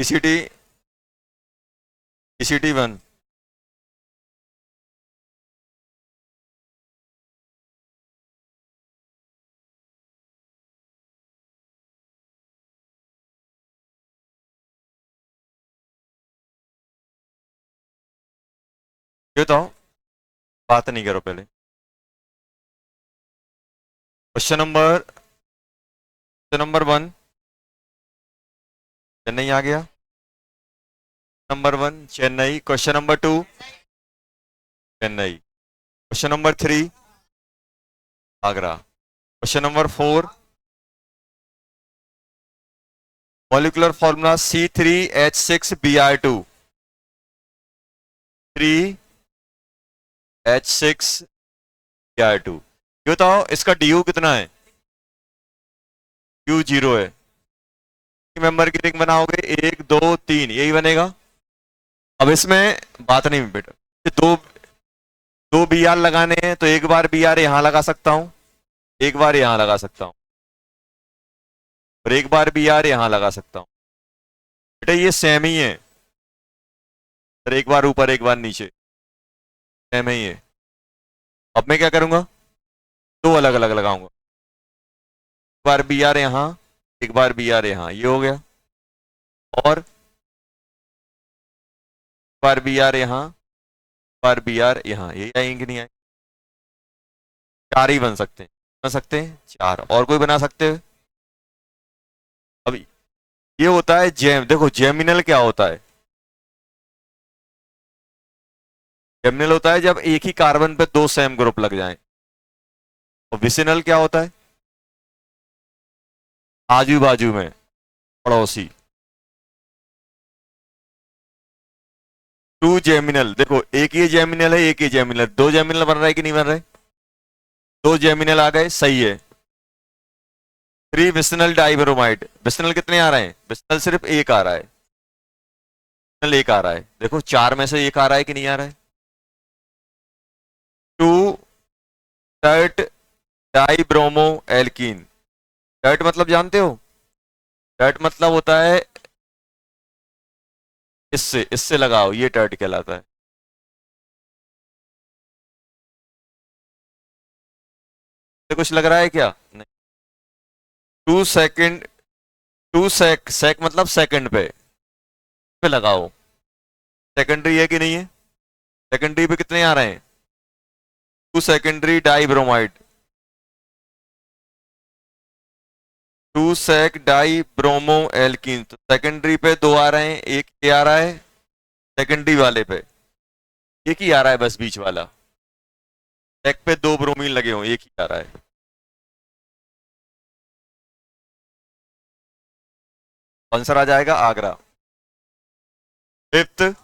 ECT ECT 1। ये बताओ, बात नहीं करो पहले। क्वेश्चन नंबर 1, चेन्नई आ गया। Number 1 Chennai. Question number 2 Chennai. Question number 3 Agra. Question number 4 molecular formula C3H6Br2। 3H6Br2। ये बताओ इसका DU कितना है? U 0 है। मेंबर की रिंग बनाओगे 1 2 3, यही बनेगा। अब इसमें बात नहीं बेटा, दो दो BR लगाने हैं तो एक बार BR यहां लगा सकता हूं, एक बार यहां लगा सकता हूं, और एक बार BR यहां लगा सकता हूं। बेटा ये सेम ही है, और एक बार ऊपर एक बार नीचे, सेम ही है। अब मैं क्या करूंगा, दो अलग अलग लगाऊंगा। एक बार BR यहां, एक बार BR यहां, ये हो गया। और एक बार BR यहां, एक बार BR यहां, ये आएंगे कि नहीं आएंगे? 4 ही बन सकते हैं, बन सकते हैं 4। और कोई बना सकते हैं? अब ये होता है जेम, देखो जेमिनल क्या होता है? जेमिनल होता है जब एक ही कार्बन पे 2 सेम ग्रुप लग जाएं। और विसिनल क्या होता है? आजू बाजू में पड़ोसी। टू जेमिनल, देखो एक ये जेमिनल है, एक ये जेमिनल, 2 जेमिनल बन रहा है कि नहीं बन रहे? 2 जेमिनल आ गए, सही है। 3 विसिनल डाइब्रोमाइड। विसिनल कितने आ रहे हैं? विसिनल सिर्फ एक आ रहा है, विसिनल एक आ रहा है। देखो 4 में से एक आ रहा है कि नहीं आ रहा है? 2 टर्ट डाइब्रोमो एल्कीन। टर्ट मतलब जानते हो? टर्ट मतलब होता है, इससे इससे लगाओ, ये टर्ट कहलाता है। तो कुछ लग रहा है क्या? नहीं। 2 सेकंड, 2 सेक, सेक मतलब सेकंड पे लगाओ। सेकेंडरी है कि नहीं है? सेकेंडरी पे कितने आ रहे हैं? 2 सेकेंडरी डाइब्रोमाइड। 2 सेक डाई ब्रोमो एल्कीन। तो सेकेंडरी पे 2 आ रहे हैं, एक ये आ रहा है सेकेंडरी वाले पे, एक ही आ रहा है बस बीच वाला। सेक पे 2 ब्रोमीन लगे हो, एक ही आ रहा है। आंसर आ जाएगा आगरा। 5th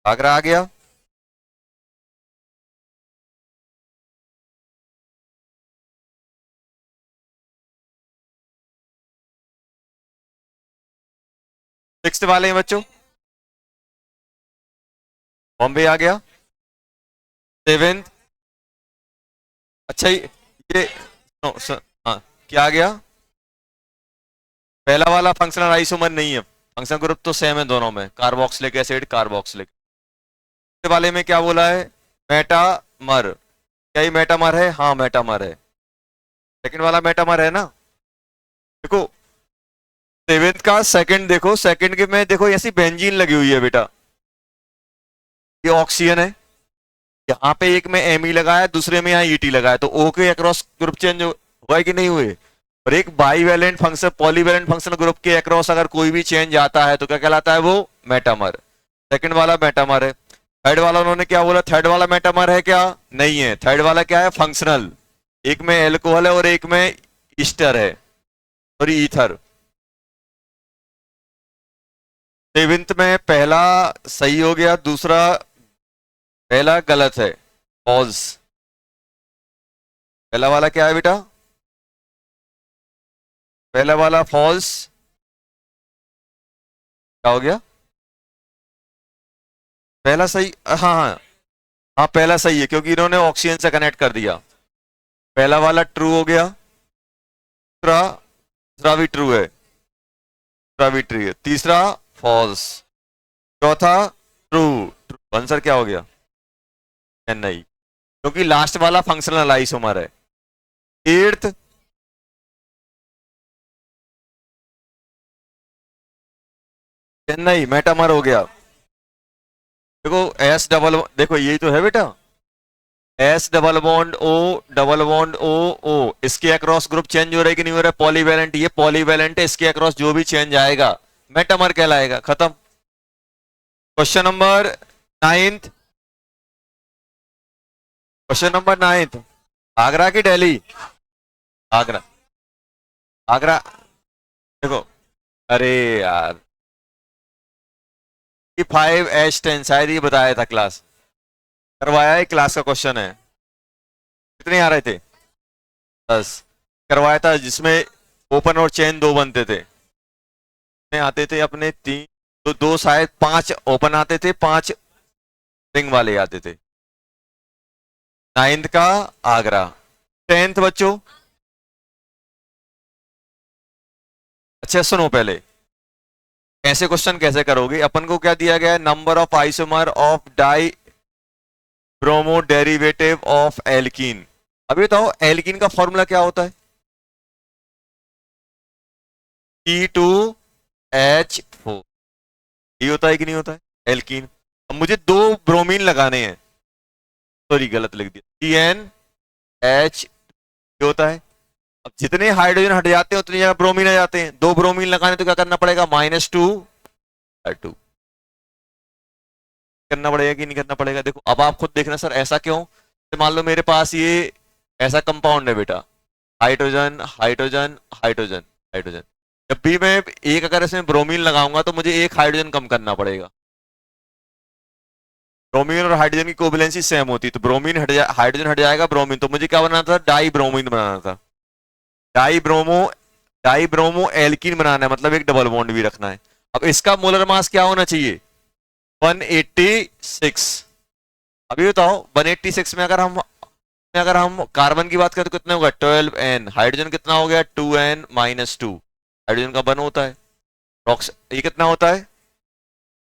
आगरा आ गया। सिक्स्थ वाले हैं बच्चों, बॉम्बे आ गया। 7th, अच्छा ये हाँ, क्या आ गया? पहला वाला फंक्शनल आइसोमर नहीं है, फंक्शनल ग्रुप तो सेम है दोनों में, कार्बोक्सिलिक एसिड कार्बोक्सिलिक। वाले में क्या बोला है? मेटामर। क्या ये मेटामर है? हाँ मेटामर है। सेकंड वाला मेटामर है ना? देखो 7th का सेकंड, देखो सेकंड के में देखो ऐसी बेंजीन लगी हुई है बेटा, ये ऑक्सीजन है। यहाँ पे एक में एमी लगाया, दूसरे में यहाँ ईटी लगाया, तो ओ के अक्रॉस ग्रुप चेंज हुआ है कि नहीं हुए? और एक bivalent function, polyvalent functional group के अक्रॉस अगर कोई भी चेंज आता है तो क्या कहलाता है? वो मेटामर। सेकंड वाला मेटामर है। थर्ड वाला उन्होंने क्या बोला? थर्ड वाला मेटामर है क्या? नहीं है। थर्ड वाला क्या है? फंक्शनल। एक में एल्कोहल है और एक में ईस्टर है और ईथर। 7th में पहला सही हो गया, दूसरा पहला गलत है, फॉल्स। पहला वाला क्या है बेटा? पहला वाला फॉल्स। क्या हो गया? पहला सही, हाँ हाँ हाँ, पहला सही है क्योंकि इन्होंने ऑक्सीजन से कनेक्ट कर दिया। पहला वाला ट्रू हो गया, दूसरा दूसरा भी ट्रू है। दूसरा भी ट्री है, तीसरा फॉल्स, चौथा ट्रू। आंसर क्या हो गया? नहीं, क्योंकि लास्ट वाला फंक्शनल आइसोमर है। एट्थ, चेन्नई मेटामर हो गया। देखो एस डबल, देखो यही तो है बेटा, S double bond O, double bond O O, इसके अक्रॉस ग्रुप चेंज हो रहा है कि नहीं हो रहा है? पॉलीवैलेंट, ये पॉलीवैलेंट है, इसके अक्रॉस जो भी चेंज आएगा मेटामर कहलाएगा। खत्म। Question number ninth, question number ninth, Agra की दिल्ली? आगरा, आगरा। देखो, अरे यार, 5H10 शायद ये बताया था, क्लास करवाया है, क्लास का क्वेश्चन है। कितने आ रहे थे? 10 करवाया था, जिसमें ओपन और चेन दो बनते थे। में आते थे अपने तीन, तो दो शायद 5 ओपन आते थे, 5 रिंग वाले आते थे। नाइन्थ का आगरा। 10th बच्चों, अच्छा सुनो पहले, ऐसे क्वेश्चन कैसे करोगे? अपन को क्या दिया गया है? Number of isomer of die bromo derivative of alkene. अभी बताओ एल्कीन का फॉर्मूला क्या होता है? C2H4, ये होता है कि नहीं होता है एल्कीन? अब मुझे दो ब्रोमीन लगाने हैं, सॉरी गलत लिख दिया, CnH, ये होता है। अब जितने हाइड्रोजन हट जाते हैं उतनी जगह ब्रोमीन आ जाते हैं, दो ब्रोमीन लगाने तो क्या करना पड़ेगा? -2 करना पड़ेगा कि नहीं करना पड़ेगा? देखो अब आप खुद देखना, सर ऐसा क्यों? तो मान लो मेरे पास ये ऐसा कंपाउंड है बेटा, हाइड्रोजन हाइड्रोजन हाइड्रोजन हाइड्रोजन, जब भी मैं एक अगर इसमें ब्रोमीन लगाऊंगा तो मुझे एक हाइड्रोजन कम करना पड़ेगा। ब्रोमीन और हाइड्रोजन की कोवैलेंसी सेम होती, तो ब्रोमीन हट जाए, हाइड्रोजन हट जाएगा, ब्रोमीन, तो मुझे क्या बनाना था? डाई ब्रोमीन बनाना था। Di bromo, di bromo alkene बनाना है, मतलब एक डबल बॉन्ड भी रखना है। अब इसका मोलर मास क्या होना चाहिए? 186। अभी बताओ 186 में अगर हम कार्बन की बात करें तो कितने होगा? 12n। हाइड्रोजन कितना हो गया? 2n-2, हाइड्रोजन का 1 होता है। ये कितना होता है?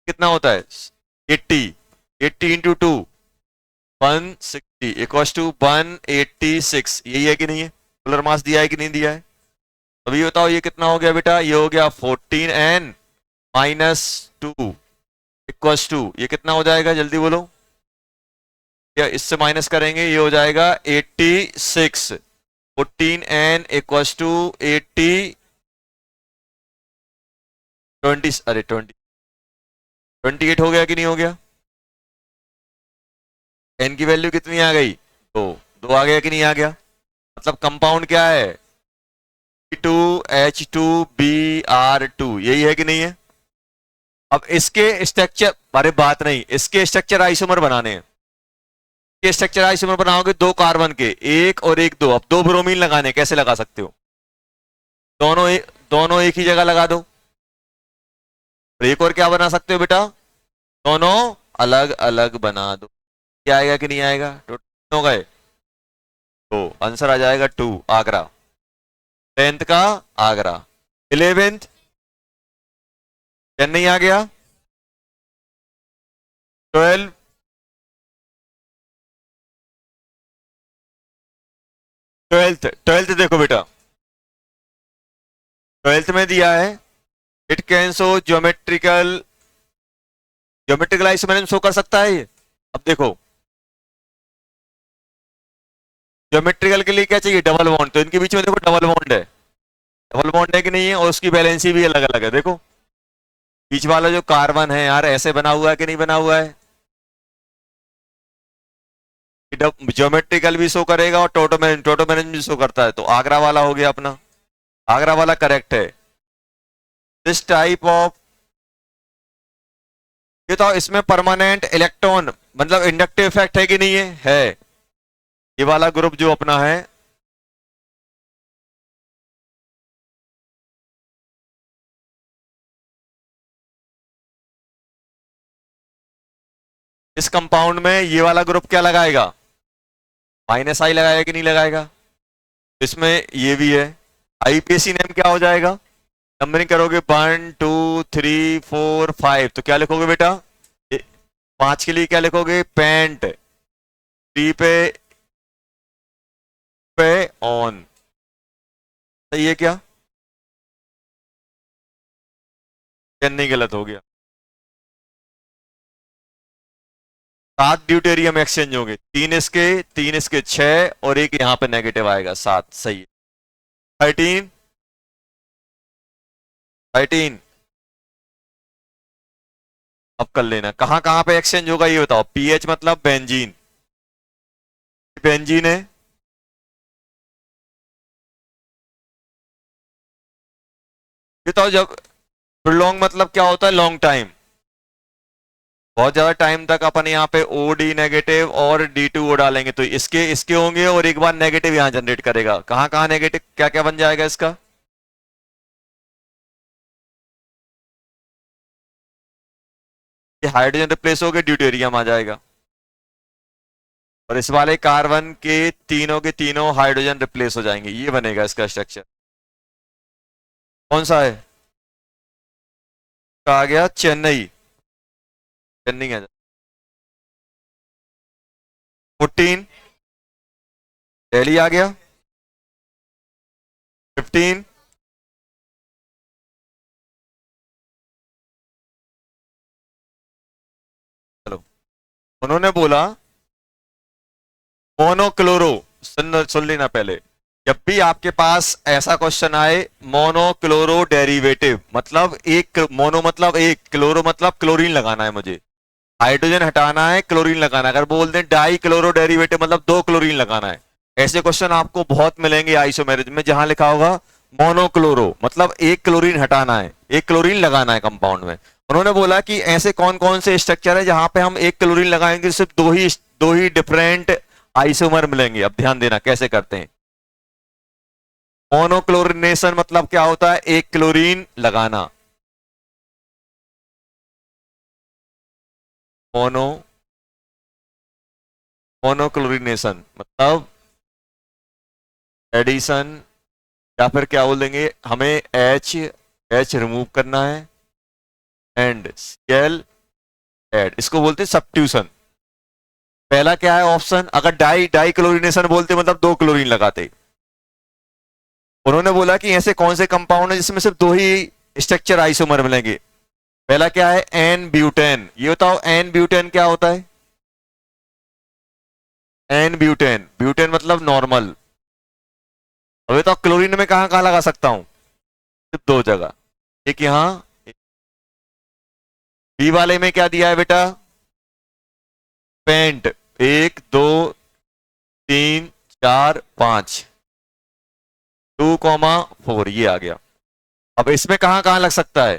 कितना होता है? 80, 80 इंटू 2 160 इक्वल टू 186। यही है कि नहीं है? मोलर मास दिया है कि नहीं दिया है? अभी बताओ ये कितना हो गया बेटा? ये हो गया 14n-2 इक्वल टू, ये कितना हो जाएगा? जल्दी बोलो, या इससे माइनस करेंगे, ये हो जाएगा 86। 14n इक्वल टू 80, 20, अरे 28 हो गया कि नहीं हो गया? n की वैल्यू कितनी आ गई? दो आ गया कि नहीं आ गया? मतलब कंपाउंड क्या है? C2H2Br2, यही है कि नहीं है? अब इसके स्ट्रक्चर, अरे बात नहीं, इसके स्ट्रक्चर आइसोमर बनाने हैं। के स्ट्रक्चर आइसोमर बनाओगे दो कार्बन के, एक और एक दो। अब दो ब्रोमीन लगाने, कैसे लगा सकते हो? दोनों एक ही जगह लगा दो। और एक और क्या बना सकते हो बेटा? दोनों अलग अलग बना दो। क्या आएगा कि नहीं आएगा? टोटल हो गए, तो आंसर आ जाएगा 2, आगरा। 10th का आगरा। 11th चेन्नई आ गया। 12, 12th देखो बेटा, 12th में दिया है it can show geometrical, geometrical isomerism show कर सकता है ये। अब देखो ज्योमेट्रिकल के लिए क्या चाहिए? डबल बॉन्ड, तो इनके बीच में देखो डबल बॉन्ड है, डबल बॉन्ड है कि नहीं है? और उसकी वैलेंसी भी अलग अलग है। देखो बीच वाला जो कार्बन है यार, ऐसे बना हुआ है कि नहीं बना हुआ है? ज्योमेट्रिकल भी शो करेगा और टोटोमेरिज्म भी शो करता है, तो आगरा वाला हो गया अपना, आगरा वाला करेक्ट है। दिस टाइप ऑफ, ये तो इसमें परमानेंट इलेक्ट्रॉन मतलब इंडक्टिव इफेक्ट है कि नहीं है? है। ये वाला ग्रुप जो अपना है, इस कंपाउंड में ये वाला ग्रुप क्या लगाएगा? -I लगाएगा कि नहीं लगाएगा? इसमें ये भी है, आईपीएसी नेम क्या हो जाएगा? नंबरिंग करोगे 1 2 3 4 5, तो क्या लिखोगे बेटा? 5 के लिए क्या लिखोगे? पेंट। 3 पे ऑन। सही है क्या? नहीं, गलत हो गया। 7 ड्यूटेरियम एक्सचेंज होंगे, 3 इसके 6 और एक यहां पे नेगेटिव आएगा 7। सही है। 13 13 अब कर लेना। कहां कहां पे एक्सचेंज होगा ये बताओ। पीएच मतलब बेंजीन, बेंजीन है। बताओ जब प्रोलॉन्ग मतलब क्या होता है? लॉन्ग टाइम, बहुत ज्यादा टाइम तक अपन यहाँ पे ओ डी नेगेटिव और D2O डालेंगे तो इसके इसके होंगे और एक बार नेगेटिव यहां जनरेट करेगा। कहां कहां नेगेटिव, क्या क्या बन जाएगा इसका? ये हाइड्रोजन रिप्लेस हो गए, ड्यूटेरियम आ जाएगा। और इस वाले कार्बन के तीनों हाइड्रोजन रिप्लेस हो जाएंगे। ये बनेगा इसका स्ट्रक्चर। कौन सा है? आ गया चेन्नई, चेन्नई आ जाए। 14 दिल्ली आ गया। 15 चलो, उन्होंने बोला मोनोक्लोरो। सुन लेना पहले। जब भी आपके पास ऐसा क्वेश्चन आए, मोनोक्लोरो डेरिवेटिव मतलब एक, मोनो मतलब एक, क्लोरो मतलब क्लोरीन लगाना है मुझे, हाइड्रोजन हटाना है, क्लोरीन लगाना है। अगर बोल दें डाई क्लोरो डेरिवेटिव मतलब 2 क्लोरीन लगाना है। ऐसे क्वेश्चन आपको बहुत मिलेंगे आइसोमेरिज में, जहां लिखा होगा मोनोक्लोरो मतलब एक क्लोरीन हटाना है, एक क्लोरीन लगाना है कंपाउंड में। उन्होंने बोला कि ऐसे कौन कौन से स्ट्रक्चर है जहां पे हम एक क्लोरीन लगाएंगे, सिर्फ दो ही डिफरेंट आइसोमर मिलेंगे। अब ध्यान देना कैसे करते हैं। मोनोक्लोरिनेशन मतलब क्या होता है? एक क्लोरीन लगाना। मोनो मोनोक्लोरिनेशन मतलब एडिशन, या फिर क्या बोल देंगे, हमें एच एच रिमूव करना है एंड Cl ऐड, इसको बोलते हैं सब्स्टिट्यूशन। पहला क्या है ऑप्शन? अगर डाई डाई क्लोरिनेशन बोलते मतलब 2 क्लोरीन लगाते। उन्होंने बोला कि ऐसे कौन से कंपाउंड है जिसमें सिर्फ 2 ही स्ट्रक्चर आइसोमर मिलेंगे। पहला क्या है? N butane. ये बताओ एन ब्यूटेन क्या होता है? एन ब्यूटेन, ब्यूटेन मतलब नॉर्मल। अब बताओ क्लोरीन में कहां कहां लगा सकता हूं? सिर्फ 2 जगह, एक यहां। बी वाले में क्या दिया है बेटा? पेंट। 1 2 3 4 5, 2,4 ये आ गया। अब इसमें कहां कहां लग सकता है?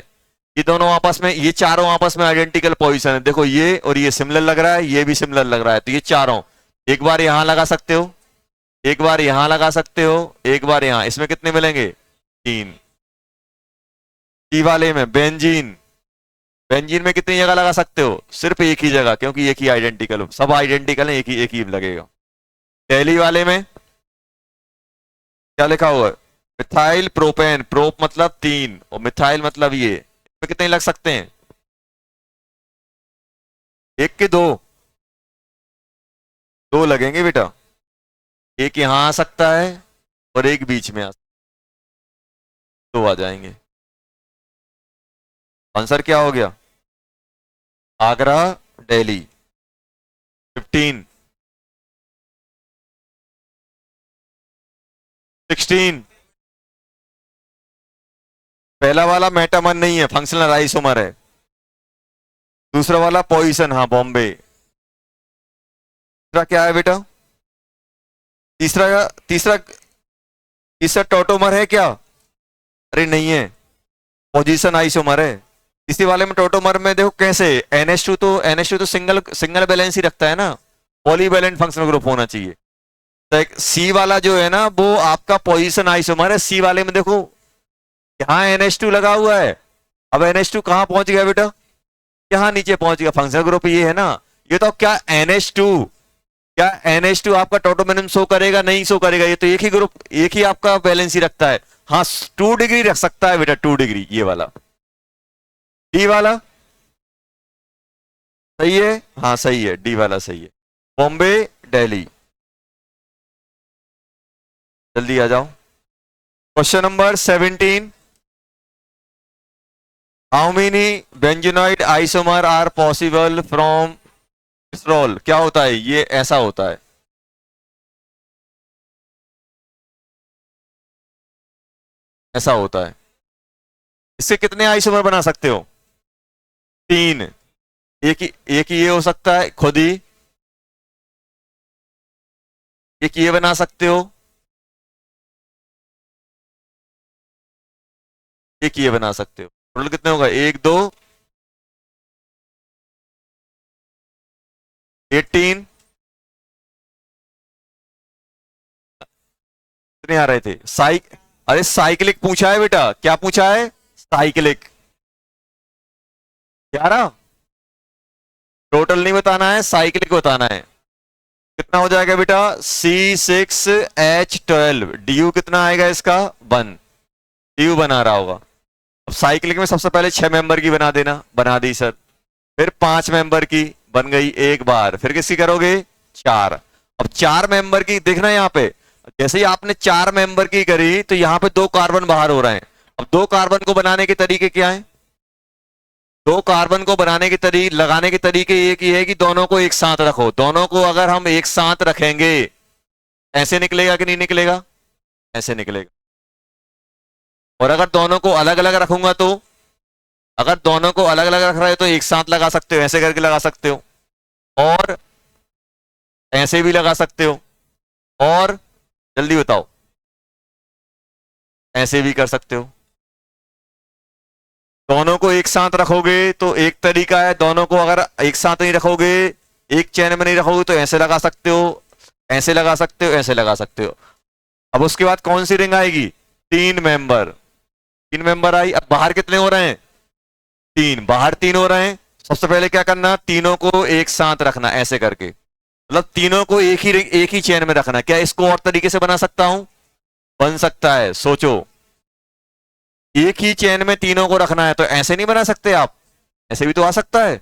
ये दोनों आपस में, ये चारों आपस में आइडेंटिकल पोजीशन है। देखो ये और ये सिमिलर लग रहा है, ये भी सिमिलर लग रहा है, तो ये चारों एक बार यहां लगा सकते हो, एक बार यहां लगा सकते हो, एक बार यहां। इसमें कितने मिलेंगे? 3। टी वाले में बेंजीन, बेंजीन में कितनी जगह लगा सकते हो? सिर्फ एक ही जगह, क्योंकि एक ही आइडेंटिकल हो, सब आइडेंटिकल है, एक ही लगेगा। पहली वाले में क्या लिखा हुआ है? मिथाइल प्रोपेन, प्रोप मतलब 3 और मिथाइल मतलब ये, इसमें कितने लग सकते हैं? एक के 2? 2 लगेंगे बेटा। एक यहां आ सकता है और एक बीच में आ सकता है, 2 आ जाएंगे। आंसर क्या हो गया? आगरा दिल्ली। 15 16 पहला वाला मेटामर नहीं है, फंक्शनल आइसोमर है। दूसरा वाला पॉइसन, हाँ बॉम्बे। तीसरा क्या है बेटा? तीसरा तीसरा तीसरा टोटोमर है क्या? अरे नहीं है, पोजीशन आइसोमर है। इसी वाले में टोटोमर में देखो कैसे, NH2 तो सिंगल सिंगल बैलेंस ही रखता है ना, पॉलीवैलेंट फंक्शनल ग्रुप होना चाहिए। तो एक सी वाला जो है ना वो आपका पोजीशन आइसोमर है। सी वाले में देखो यहाँ NH2 लगा हुआ है। अब NH2 कहां पहुंच गया बेटा? यहाँ नीचे पहुंच गया। फंक्शनल ग्रुप ये है ना। ये तो क्या NH2, क्या NH2 आपका टोटोमेरिज्म शो करेगा? नहीं शो करेगा। ये तो एक ही ग्रुप, एक ही आपका बैलेंस ही रखता है। हाँ 2 डिग्री रख सकता है बेटा, 2 डिग्री, ये वाला डी वाला सही है, हाँ सही है, डी वाला सही है। बॉम्बे दिल्ली, जल्दी आ जाओ। Question number 17, how many benzenoid isomer are possible from glycerol? क्या होता है ये, ऐसा होता है, ऐसा होता है। इससे कितने आइसोमर बना सकते हो? 3। एक ही ये हो सकता है खुद ही, एक ये बना सकते हो, एक ये बना सकते हो। टोटल कितने होगा? 1 2 18, कितने आ रहे थे? अरे साइक्लिक पूछा है बेटा, क्या पूछा है? साइक्लिक। 11, टोटल नहीं बताना है, साइक्लिक बताना है। कितना हो जाएगा बेटा? C6H12, डी कितना आएगा इसका? 1, डी बना रहा होगा। अब साइक्लिक में सबसे पहले 6 मेंबर की बना देना, बना दी सर। फिर 5 मेंबर की बन गई एक बार, फिर किसकी करोगे? 4। अब 4 मेंबर की देखना यहाँ पे, जैसे ही आपने 4 मेंबर की करी तो यहाँ पे 2 कार्बन बाहर हो रहे हैं। अब 2 कार्बन को बनाने के तरीके क्या है? 2 कार्बन को बनाने के तरीके, लगाने के तरीके एक ही है कि दोनों को एक साथ रखो। दोनों को अगर हम एक साथ रखेंगे, ऐसे निकलेगा कि नहीं निकलेगा? ऐसे निकलेगा। और अगर दोनों को अलग अलग रखूंगा तो, अगर दोनों को अलग अलग रख रहे हो तो एक साथ लगा सकते हो, ऐसे करके लगा सकते हो, और ऐसे भी लगा सकते हो, और जल्दी बताओ, ऐसे भी कर सकते हो। दोनों को एक साथ रखोगे तो एक तरीका है, दोनों को अगर एक साथ नहीं रखोगे, एक चैन में नहीं रखोगे, तो ऐसे लगा सकते हो, ऐसे लगा सकते हो, ऐसे लगा सकते हो। अब उसके बाद कौन सी रिंग आएगी? 3 मेंबर, 3 मेंबर आई। अब बाहर कितने हो रहे हैं? 3, बाहर 3 हो रहे हैं। सबसे पहले क्या करना? तीनों को एक साथ रखना, ऐसे करके, मतलब तीनों को एक ही चेन में रखना। क्या इसको और तरीके से बना सकता हूं? बन सकता है, सोचो। एक ही चेन में तीनों को रखना है तो ऐसे नहीं बना सकते आप, ऐसे भी तो आ सकता है।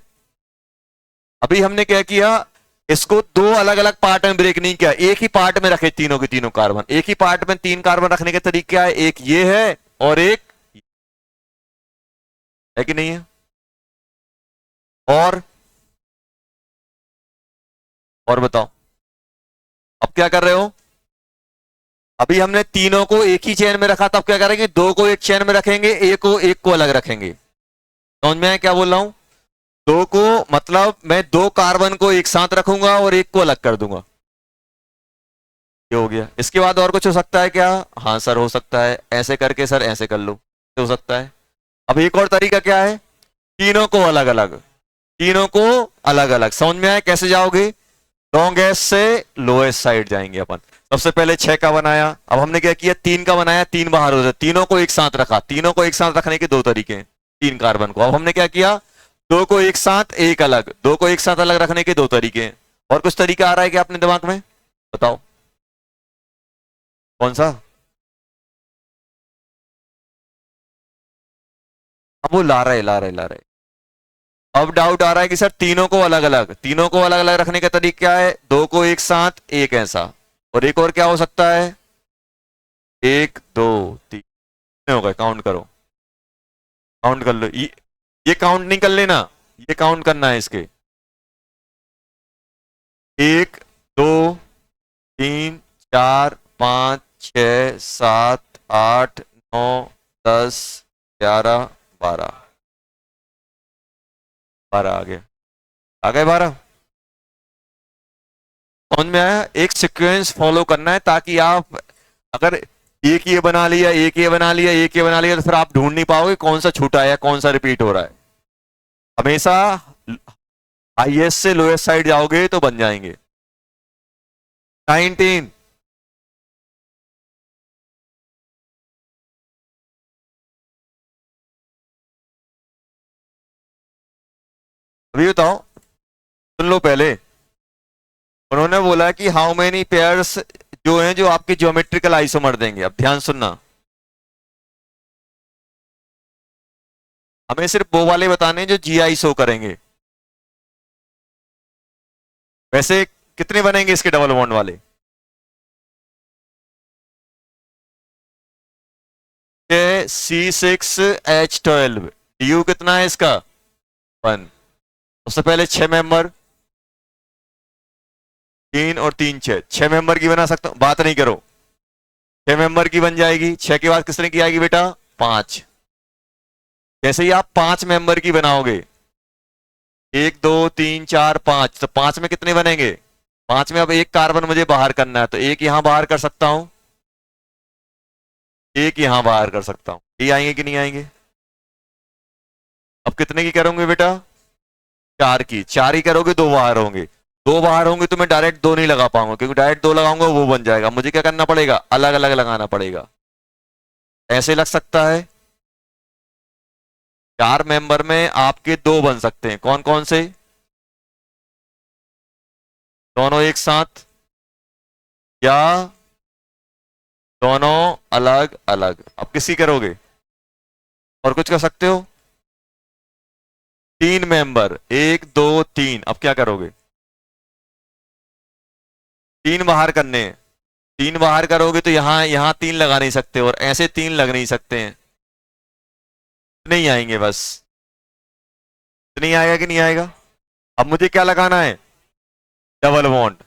अभी हमने क्या किया, इसको 2 अलग अलग पार्ट में ब्रेक नहीं किया, एक ही पार्ट में रखे तीनों के तीनों कार्बन। एक ही पार्ट में 3 कार्बन रखने के तरीके क्या है? एक ये है और एक है कि नहीं है? और बताओ, अब क्या कर रहे हो? अभी हमने तीनों को एक ही चेन में रखा था, अब क्या करेंगे? 2 को एक चेन में रखेंगे, एक को अलग रखेंगे। समझ में आया क्या बोल रहा हूं? 2 को मतलब मैं 2 कार्बन को एक साथ रखूंगा और एक को अलग कर दूंगा। ये हो गया। इसके बाद और कुछ हो सकता है क्या? हाँ सर हो सकता है, ऐसे करके सर ऐसे कर लो, हो सकता है। अब एक और तरीका क्या है? तीनों को अलग अलग, तीनों को अलग अलग। समझ में आया कैसे जाओगे? लॉन्गेस्ट से लोएस्ट साइड जाएंगे अपन। सबसे पहले 6 का बनाया, अब हमने क्या किया? 3 का बनाया, 3 बाहर हो जाए, तीनों को एक साथ रखा। तीनों को एक साथ रखने के 2 तरीके हैं, 3 कार्बन को। अब हमने क्या किया? 2 को एक साथ, एक अलग, 2 को एक साथ अलग रखने के 2 तरीके हैं। और कुछ तरीका आ रहा है क्या अपने दिमाग में? बताओ कौन सा? अब वो ला रहे। अब डाउट आ रहा है कि सर तीनों को अलग अलग, तीनों को अलग अलग रखने का तरीका क्या है? 2 को एक साथ, एक ऐसा, और एक और क्या हो सकता है? 1 2 3 कितने हो गए? काउंट करो, काउंट कर लो। ये काउंट नहीं कर लेना, ये काउंट करना है इसके। 1 2 3 4 5 6 7 8 9 10 11 12, 12 आ गए, आ गए 12। समझ में आया? एक सीक्वेंस फॉलो करना है ताकि आप, अगर एक ये बना लिया, एक ये बना लिया, एक ये बना लिया, तो फिर आप ढूंढ नहीं पाओगे कौन सा छूटा है, कौन सा रिपीट हो रहा है। हमेशा हाईएस्ट से लोएस्ट साइड जाओगे तो बन जाएंगे। 19, अभी बताओ, सुन लो पहले। उन्होंने बोला कि हाउ मेनी पेयर्स जो हैं जो आपके ज्योमेट्रिकल आइसोमर देंगे। अब ध्यान सुनना, हमें सिर्फ वो वाले बताने हैं जो जीआई शो करेंगे। वैसे कितने बनेंगे इसके डबल बॉन्ड वाले? C6H12, यू कितना है इसका? 1। सबसे पहले 6 मेंबर, 3 और 3 6, 6 मेंबर की बना सकता हूं, बात नहीं करो। 6 मेंबर की बन जाएगी, 6 के बाद किसने की आएगी बेटा? 5। जैसे ही आप 5 मेंबर की बनाओगे, 1 2 3 4 5, तो 5 में कितने बनेंगे? 5 में अब एक कार्बन मुझे बाहर करना है, तो एक यहां बाहर कर सकता हूं, एक यहां बाहर कर सकता हूं। ये आएंगे कि नहीं आएंगे? अब कितने की करोगे बेटा? 4 की। 4 ही करोगे, 2 बाहर होंगे। 2 बाहर होंगे तो मैं डायरेक्ट 2 नहीं लगा पाऊंगा, क्योंकि डायरेक्ट 2 लगाऊंगा वो बन जाएगा। मुझे क्या करना पड़ेगा? अलग अलग लगाना पड़ेगा। ऐसे लग सकता है। 4 मेंबर में आपके 2 बन सकते हैं, कौन कौन से? दोनों एक साथ, या दोनों अलग अलग। अब किसी करोगे? और कुछ कर सकते हो? 3 मेंबर, 1 2 3, अब क्या करोगे? 3 बाहर करने हैं। 3 बाहर करोगे तो यहां यहां 3 लगा नहीं सकते, और ऐसे 3 लग नहीं सकते हैं। नहीं आएंगे बस। नहीं आएगा कि नहीं आएगा? अब मुझे क्या लगाना है? Double bond.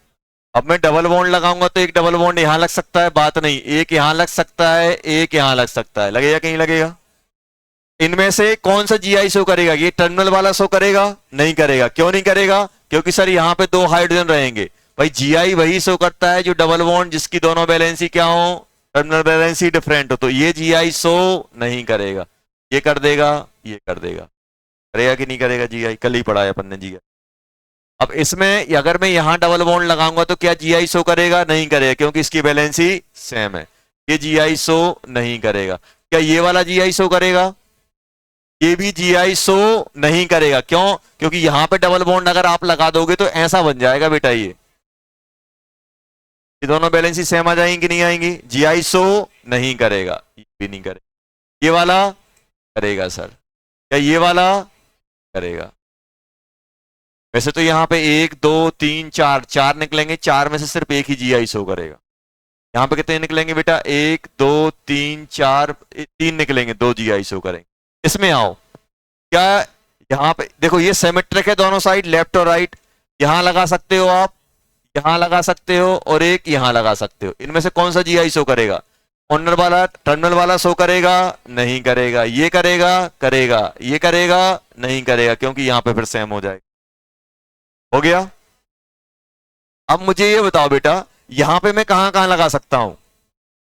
अब मैं डबल बॉन्ड लगाऊंगा तो एक डबल बॉन्ड यहां लग सकता है, बात नहीं, एक यहां लग सकता है, एक यहां लग सकता है। लगेगा कहीं लगेगा? इनमें से कौन सा जीआई शो करेगा? ये टर्मिनल वाला शो करेगा? नहीं करेगा। क्यों नहीं करेगा? क्योंकि सर यहां पे 2 हाइड्रोजन रहेंगे। भाई जीआई वही शो करता है जो डबल बॉन्ड जिसकी दोनों वैलेंसी क्या हो? टर्मिनल वैलेंसी डिफरेंट हो। तो ये जीआई शो नहीं करेगा। ये कर देगा, ये कर देगा। करेगा कि नहीं करेगा जीआई? कल ही पढ़ा है अपन ने जीआई। अब इसमें अगर मैं यहां डबल बॉन्ड लगाऊंगा तो क्या जीआई शो करेगा? नहीं करेगा, क्योंकि इसकी वैलेंसी सेम है। ये जीआई शो नहीं करेगा। क्या ये वाला जीआई शो करेगा? ये भी जीआई शो नहीं करेगा। क्यों? क्योंकि यहां पे डबल बॉन्ड अगर आप लगा दोगे तो ऐसा बन जाएगा बेटा, ये दोनों बैलेंस ही सेम आ जाएंगी कि नहीं आएंगी? जीआई शो नहीं करेगा, ये भी नहीं करेगा। ये वाला करेगा सर। क्या ये वाला करेगा? वैसे तो यहां पे 1 2 3 4, 4 निकलेंगे, 4 में से सिर्फ एक ही जीआई शो करेगा। यहां पे कितने निकलेंगे बेटा? 1 2 3 4, 3 निकलेंगे, 2 जीआई शो करेंगे। इसमें आओ, क्या यहां पे देखो, ये सिमेट्रिक है दोनों साइड, लेफ्ट और राइट। यहां लगा सकते हो आप, यहां लगा सकते हो, और एक यहां लगा सकते हो। इनमें से कौन सा जीआई शो करेगा? ऑनर वाला, टर्मिनल वाला शो करेगा? नहीं करेगा। ये करेगा? करेगा। ये करेगा? नहीं करेगा, क्योंकि यहां पे फिर सेम हो जाएगा। हो गया? अब मुझे ये बताओ बेटा, यहां पे मैं कहां कहां लगा सकता हूं?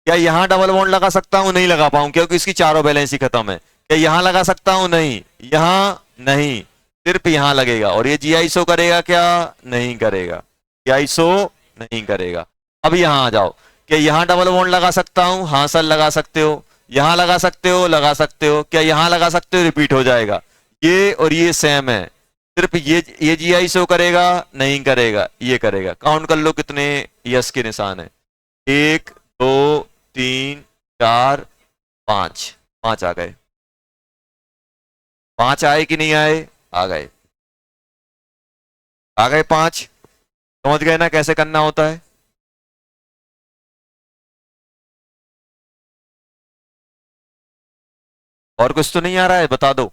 क्या यहां डबल बॉन्ड लगा सकता हूं? नहीं लगा पाऊं, क्योंकि इसकी चारों बैलेंस ही खत्म है। क्या यहां लगा सकता हूं? नहीं। यहां नहीं, सिर्फ यहां लगेगा। और ये जीआई शो करेगा क्या? नहीं करेगा। जीआई शो नहीं करेगा। अब यहां आ जाओ, क्या यहां डबल बॉन्ड लगा सकता हूं? हाँ सर लगा सकते हो। यहां लगा सकते हो? लगा सकते हो। क्या यहां लगा सकते हो? रिपीट हो जाएगा। ये और ये सेम है, सिर्फ ये जीआई शो करेगा? नहीं करेगा। ये करेगा। काउंट कर लो कितने यस के निशान है। 1 2 3 4 5, 5 आ गए। 5 आए कि नहीं आए? आ गए। आ गए 5। समझ गए ना कैसे करना होता है? और कुछ तो नहीं आ रहा है? बता दो।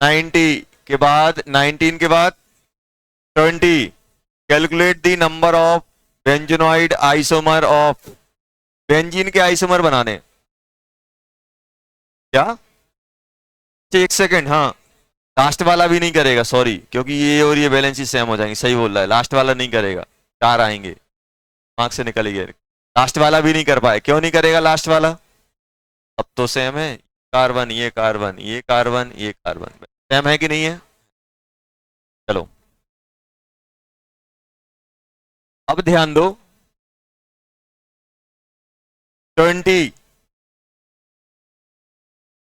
90 के बाद, 19 के बाद 20। Calculate the number of benzenoid isomer of, benzene के आइसोमर बनाने। क्या? अच्छा, एक सेकेंड, हाँ। लास्ट वाला भी नहीं करेगा, सॉरी, क्योंकि ये और ये बैलेंस ही सेम हो जाएंगे। सही बोल रहा है, लास्ट वाला नहीं करेगा। 4 आएंगे, आंख से निकल गए। लास्ट वाला भी नहीं कर पाए। क्यों नहीं करेगा लास्ट वाला? अब तो सेम है। कार्बन, ये कार्बन, ये कार्बन, ये कार्बन, सेम है कि नहीं है? चलो, अब ध्यान दो। 20।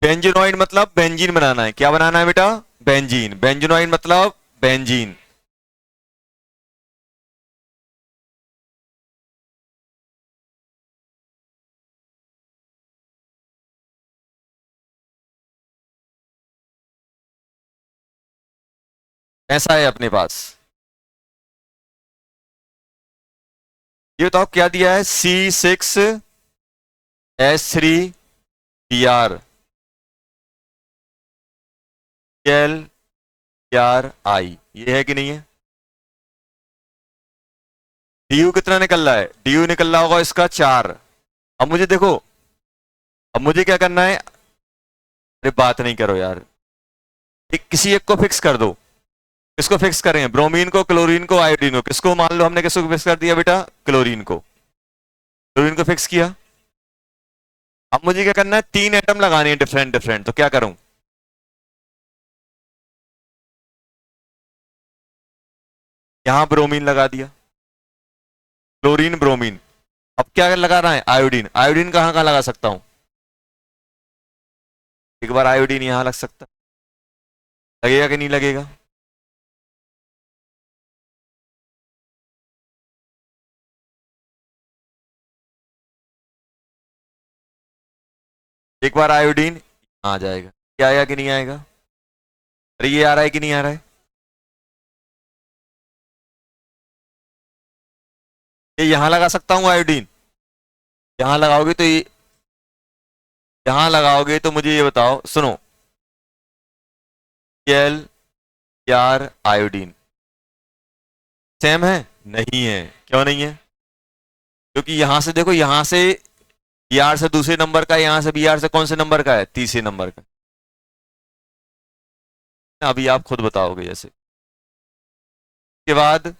बेंजीनॉइड मतलब बेंजीन बनाना है। क्या बनाना है बेटा? बेंजीन। बेंजीनॉइड मतलब बेंजीन। ऐसा है अपने पास। ये बताओ क्या दिया है, C6H3Br L ये है कि नहीं है? डी कितना निकल रहा है, डी निकल रहा होगा इसका 4। अब मुझे देखो, अब मुझे क्या करना है, अरे बात नहीं करो यार, किसी एक को फिक्स कर दो। किसको फिक्स करें, ब्रोमीन को, क्लोरीन को, आयोडीन को? किसको मान लो हमने किसको फिक्स कर दिया बेटा, क्लोरीन को। क्लोरीन को फिक्स किया। अब मुझे क्या करना है, 3 एटम लगाने हैं डिफरेंट डिफरेंट, तो क्या करूं, यहां ब्रोमीन लगा दिया, क्लोरीन ब्रोमीन। अब क्या लगा रहा है, आयोडीन। आयोडीन कहां कहां लगा सकता हूं, एक बार आयोडीन यहां लग सकता, लगेगा कि नहीं लगेगा? एक बार आयोडीन आ जाएगा, क्या आएगा कि नहीं आएगा? अरे ये आ रहा है कि नहीं आ रहा है? ये यहां लगा सकता हूं आयोडीन, यहां लगाओगे तो ये, यहां लगाओगे तो मुझे ये बताओ, सुनो, एल यार आयोडीन सेम है? नहीं है। क्यों नहीं है? क्योंकि यहां से देखो, यहां से बीआर से दूसरे नंबर का, यहां से बीआर से कौन से नंबर का है, तीसरे नंबर का। अभी आप खुद बताओगे जैसे। के बाद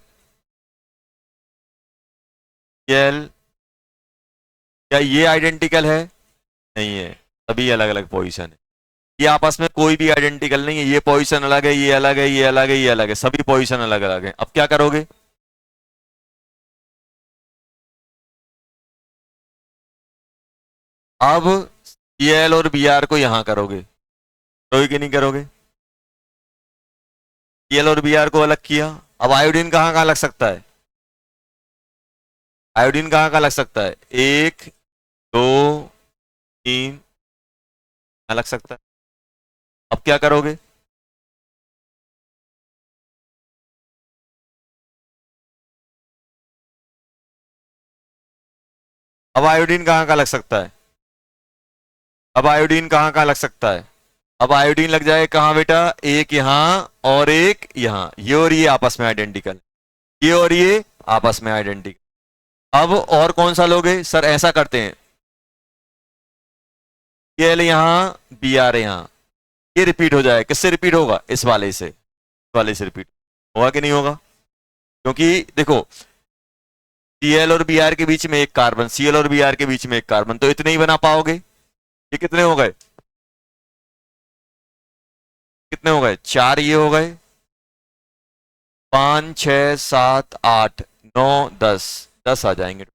एल, क्या ये आइडेंटिकल है? नहीं है, सभी अलग अलग पोजीशन है। ये आपस में कोई भी आइडेंटिकल नहीं है, ये पोजीशन अलग है, ये अलग है, ये अलग है, ये अलग है, सभी पोजीशन अलग अलग है। अब क्या करोगे, अब एल और बी आर को यहां करोगे, करोगे कि नहीं करोगे? एल और बी आर को अलग किया। अब आयोडीन कहां कहां लग सकता है, आयोडीन कहां कहां लग सकता है, 1 2 3 लग सकता है। अब क्या करोगे, अब आयोडीन कहां कहां लग सकता है, अब आयोडीन कहां कहां लग सकता है? अब आयोडीन लग जाए कहां बेटा, एक यहां और एक यहां, ये और ये आपस में आइडेंटिकल, ये और ये आपस में आइडेंटिकल। अब और कौन सा लोगे सर, ऐसा करते हैं, ये एल यहां, बी आर यहां, ये रिपीट हो जाए, किससे रिपीट होगा, इस वाले से, इस वाले से रिपीट होगा कि नहीं होगा? क्योंकि देखो, सीएल और बीआर के बीच में एक कार्बन, सीएल और बीआर के बीच में एक कार्बन, तो इतने ही बना पाओगे। ये कितने हो गए, कितने हो गए, 4 ये हो गए, 5 6 7 8 9 10, 10 आ जाएंगे।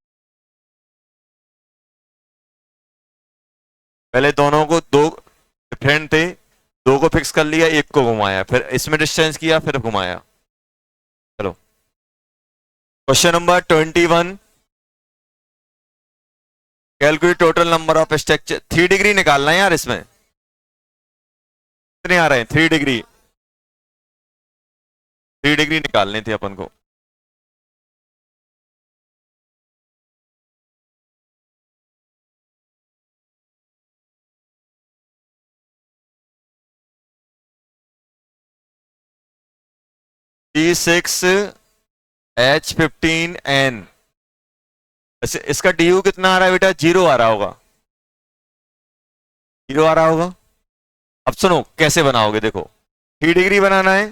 पहले दोनों को, दो डिफरेंट थे, दो को फिक्स कर लिया, एक को घुमाया, फिर इसमें डिस्टेंस किया, फिर घुमाया। चलो question number 21, calculate total number of structure. 3 degree निकालना है यार, इसमें कितने आ रहे हैं, 3 डिग्री, 3 डिग्री निकालने थे अपन को। C6H15N, इसका डी कितना आ रहा है बेटा, 0 आ रहा होगा, 0 आ रहा होगा। अब सुनो कैसे बनाओगे, देखो 3 डिग्री बनाना है,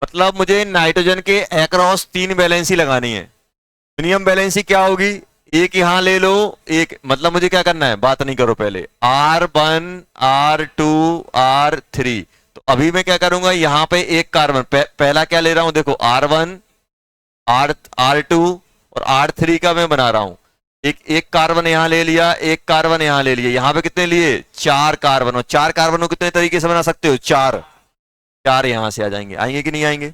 मतलब मुझे नाइट्रोजन के अक्रॉस 3 बैलेंसी लगानी है। मिनिमम बैलेंसी क्या होगी, एक यहां ले लो, एक, मतलब मुझे क्या करना है, बात नहीं करो पहले, R1 R2 R3। तो अभी मैं क्या करूंगा, यहां पे एक कार्बन, पहला क्या ले रहा हूं, देखो R1 R2 और R3 का मैं बना रहा हूं। एक एक कार्बन यहां ले लिया, एक कार्बन यहां ले लिया, यहां पे कितने लिए, 4 कार्बन, और 4 कार्बन को कितने तरीके से बना सकते हो, 4, 4 यहां से आ जाएंगे, आएंगे कि नहीं आएंगे?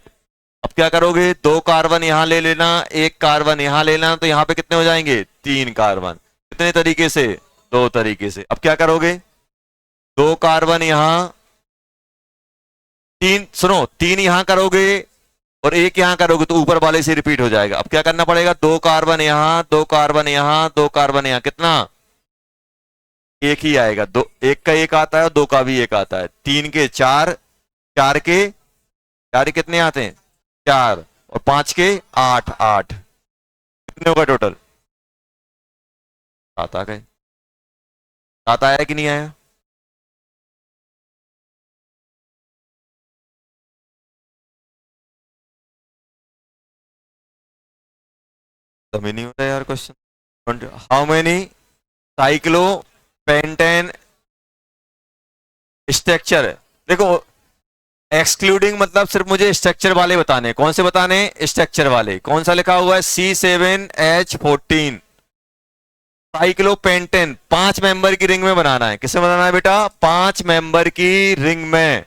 अब क्या करोगे, 2 कार्बन यहां ले लेना, एक कार्बन यहां ले लेना, तो यहां पे कितने हो जाएंगे, 3 कार्बन। कितने तरीके से, 2 तरीके से। अब क्या करोगे, 2 कार्बन यहां, तीन, सुनो, तीन यहां करोगे और एक यहां करोगे तो ऊपर वाले से रिपीट हो जाएगा। अब क्या करना पड़ेगा, दो कार्बन यहां, दो कार्बन यहां, दो कार्बन यहां, कितना, एक ही आएगा। दो, एक का एक आता है और दो का भी एक आता है। तीन के चार, चार के, चार के कितने आते हैं, चार, और पांच के आठ, आठ, कितने होगा टोटल, सात आ गए। सात आया कि नहीं आया, समझ नहीं होता यार question. How many cyclo pentane structure, देखो एक्सक्लूडिंग मतलब सिर्फ मुझे स्ट्रक्चर वाले बताने, कौन से बताने, स्ट्रक्चर वाले। कौन सा लिखा हुआ है, C7H14 साइक्लोपेंटेन, पांच मेंबर की रिंग में बनाना है। किसे बनाना है बेटा, पांच मेंबर की रिंग में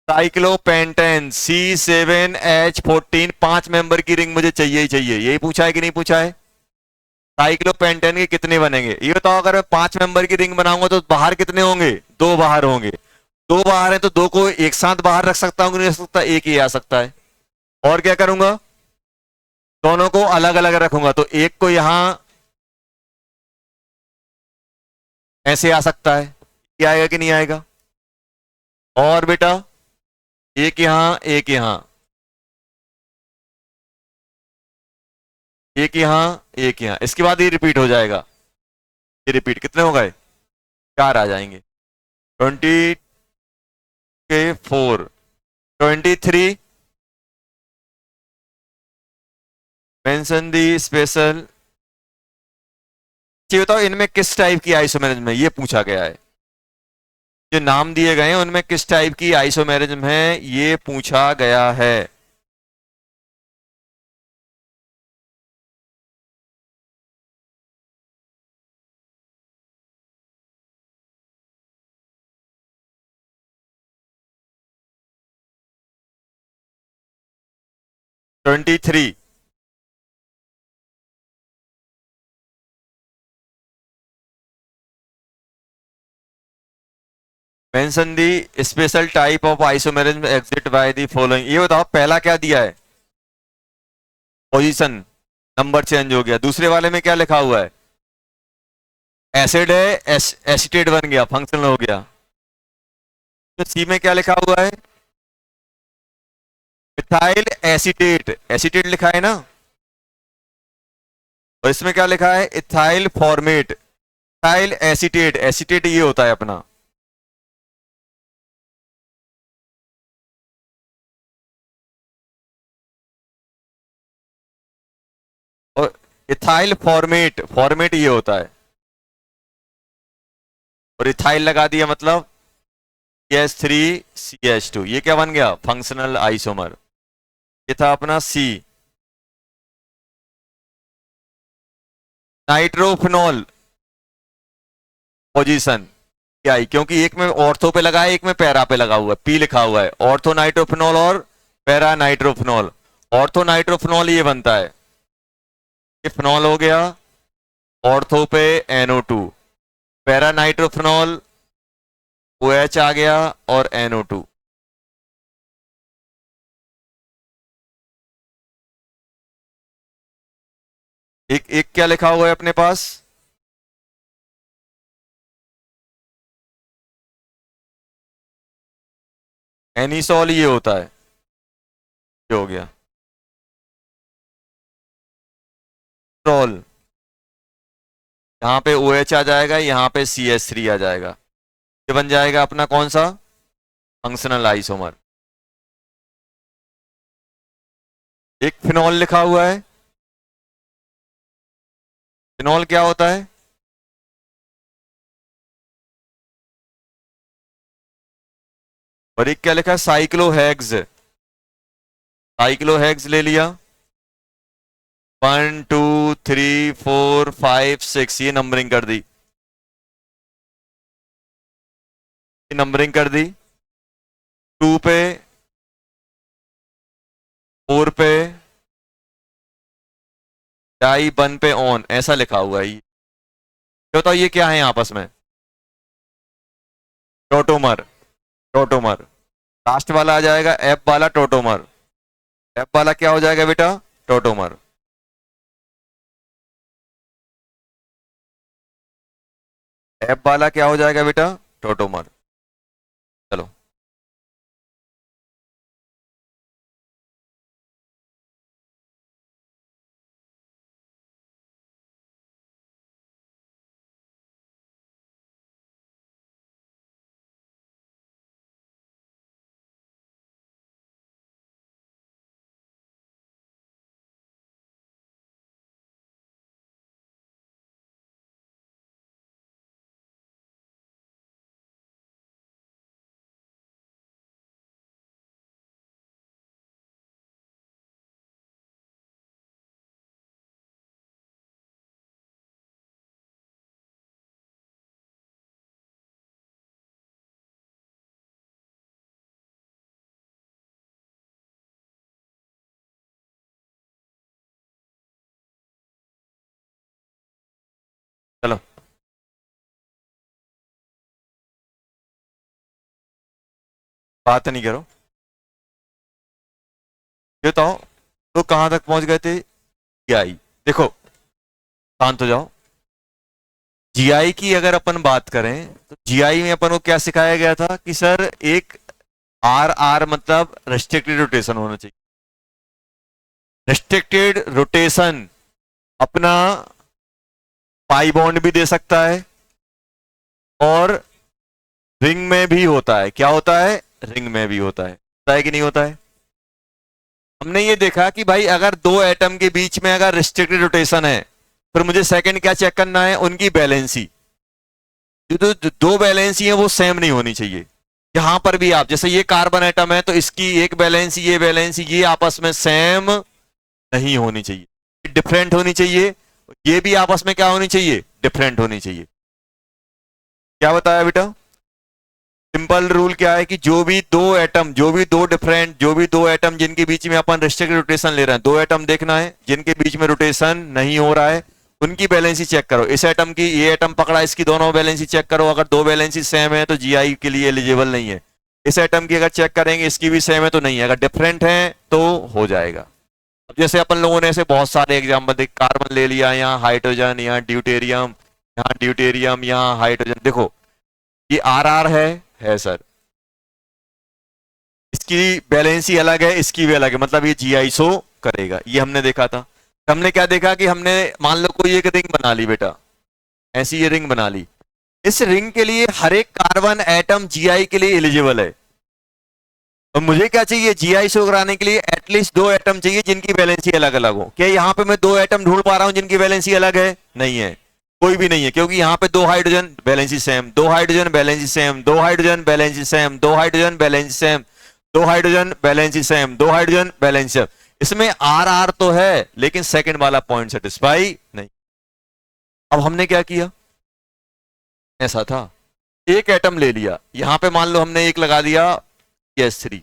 साइक्लोपेंटेन C7H14 पांच मेंबर की रिंग मुझे चाहिए ही चाहिए। यही पूछा है कि नहीं पूछा है, साइक्लोपेंटेन के कितने बनेंगे ये बताओ। अगर मैं पांच मेंबर की रिंग बनाऊंगा तो बाहर कितने होंगे, दो बाहर होंगे। दो बाहर है तो दो को एक साथ बाहर रख सकता हूं, नहीं रख सकता, एक ही आ सकता है। और क्या करूंगा, दोनों को अलग अलग रखूंगा तो एक को यहां ऐसे आ सकता है, ये आएगा कि नहीं आएगा। और बेटा एक यहां, एक यहां, एक यहां, एक यहां, इसके बाद ये रिपीट हो जाएगा। ये रिपीट कितने हो गए, चार आ जाएंगे। 20 के 4, 23, मेंशन दी स्पेशल। ये बताओ इनमें किस टाइप की आइसोमेरिज्म है, ये पूछा गया है। जो नाम दिए गए हैं उनमें किस टाइप की आइसोमेरिज्म है, ये पूछा गया है। Twenty three, mention the special type of isomerism exit by the following. ये बताओ पहला क्या दिया है, पोजीशन, नंबर चेंज हो गया। दूसरे वाले में क्या लिखा हुआ है, एसिड है, एसिटेट बन गया, फंक्शनल हो गया। तो सी में क्या लिखा हुआ है, मिथाइल एसिटेट, एसिटेट लिखा है ना। और इसमें क्या लिखा है, ethyl format, ethyl acetate, acetate ये होता है अपना। और इथाइल फॉर्मेट, फॉर्मेट ये होता है। और इथाइल लगा दिया मतलब CH3CH2, ये क्या बन गया, फंक्शनल आइसोमर। ये था अपना सी। नाइट्रोफिनॉल पोजीशन क्या आई, क्योंकि एक में ऑर्थो पे लगा है, एक में पैरा पे लगा हुआ है, पी लिखा हुआ है। ऑर्थो नाइट्रोफिनॉल और पैरा नाइट्रोफिनॉल। ऑर्थो नाइट्रोफिनॉल ये बनता है, ये फिनॉल हो गया, ऑर्थो पे NO2, पैरा नाइट्रोफिनॉल OH आ गया और NO2। एक एक क्या लिखा हुआ है अपने पास, एनिसॉल ये होता है, ये हो गया ट्रॉल। यहाँ पे OH आ जाएगा, यहाँ पे CH3 आ जाएगा। ये बन जाएगा अपना कौन सा, फंक्शनल आइसोमर। एक फिनॉल लिखा हुआ है, फिनॉल क्या होता है, और एक क्या लिखा है, साइक्लोहेक्स, साइक्लोहेक्स ले लिया। 1 2 3 4 5 6, ये नंबरिंग कर दी, ये नंबरिंग कर दी। 2 पे, 4 पे, डाई 1 पे ऑन, ऐसा लिखा हुआ है। ये बताओ ये क्या है आपस में, टोटोमर, टोटोमर। लास्ट वाला आ जाएगा एफ वाला टोटोमर। एफ वाला क्या हो जाएगा बेटा? टोटोमर। एफ वाला क्या हो जाएगा बेटा? टोटोमर। चलो चलो बात नहीं करो, ये तो कहां तक पहुंच गए थे? जीआई। देखो शांत हो जाओ। जीआई की अगर अपन बात करें तो जीआई में अपन को क्या सिखाया गया था कि सर एक आर आर मतलब रेस्ट्रिक्टेड रोटेशन होना चाहिए। रेस्ट्रिक्टेड रोटेशन अपना पाई बॉन्ड भी दे सकता है और रिंग में भी होता है। क्या होता है? रिंग में भी होता है कि नहीं होता है? हमने ये देखा कि भाई अगर दो एटम के बीच में अगर रिस्ट्रिक्टेड रोटेशन है, फिर मुझे सेकंड क्या चेक करना है? उनकी बैलेंसी। जो दो बैलेंसी है वो सेम नहीं होनी चाहिए। यहां पर भी आप जैसे ये कार्बन एटम है तो इसकी एक बैलेंसी ये बैलेंसी ये आपस में सेम नहीं होनी चाहिए, डिफरेंट होनी चाहिए। ये भी आपस में क्या होनी चाहिए? डिफरेंट होनी चाहिए। क्या बताया बेटा? सिंपल रूल क्या है कि जो भी दो एटम जिनके बीच में अपन रेस्ट्रिक्टेड रोटेशन ले रहे हैं, दो एटम देखना है जिनके बीच में रोटेशन नहीं हो रहा है, उनकी बैलेंसी चेक करो। इस एटम की ये एटम पकड़ा, इसकी दोनों बैलेंसी चेक करो। अगर दो बैलेंसी सेम है तो जीआई के लिए एलिजिबल नहीं है। इस एटम की अगर चेक करेंगे इसकी भी सेम है तो नहीं है, अगर डिफरेंट है तो हो जाएगा। अब जैसे अपन लोगों ने ऐसे बहुत सारे एग्जाम्पल देख, कार्बन ले लिया, यहाँ हाइड्रोजन, यहाँ ड्यूटेरियम, यहाँ ड्यूटेरियम, यहाँ हाइड्रोजन। देखो ये आर आर है सर, इसकी बैलेंसी अलग है, इसकी भी अलग है, मतलब ये जीआई शो करेगा। ये हमने देखा था। हमने क्या देखा कि हमने मान लो कोई एक रिंग बना ली बेटा, ऐसी ये रिंग बना ली। इस रिंग के लिए हर एक कार्बन एटम जीआई के लिए एलिजिबल है। और मुझे क्या चाहिए? जीआई शो कराने के लिए एटलीस्ट दो एटम चाहिए जिनकी बैलेंसी अलग अलग हो। क्या यहाँ पे मैं दो एटम ढूंढ पा रहा हूं जिनकी बैलेंसी अलग है? नहीं है, कोई भी नहीं है, क्योंकि यहाँ पे दो हाइड्रोजन बैलेंसी सेम, दो हाइड्रोजन बैलेंसी सेम, दो हाइड्रोजन बैलेंसी सेम, दो हाइड्रोजन बैलेंसी सेम, दो हाइड्रोजन बैलेंसी सेम, दो हाइड्रोजन बैलेंसी सेम। इसमें आर आर तो है लेकिन सेकंड वाला पॉइंट सेटिस्फाई नहीं। अब हमने क्या किया? ऐसा था, एक एटम ले लिया, यहां पे मान लो हमने एक लगा दिया S3,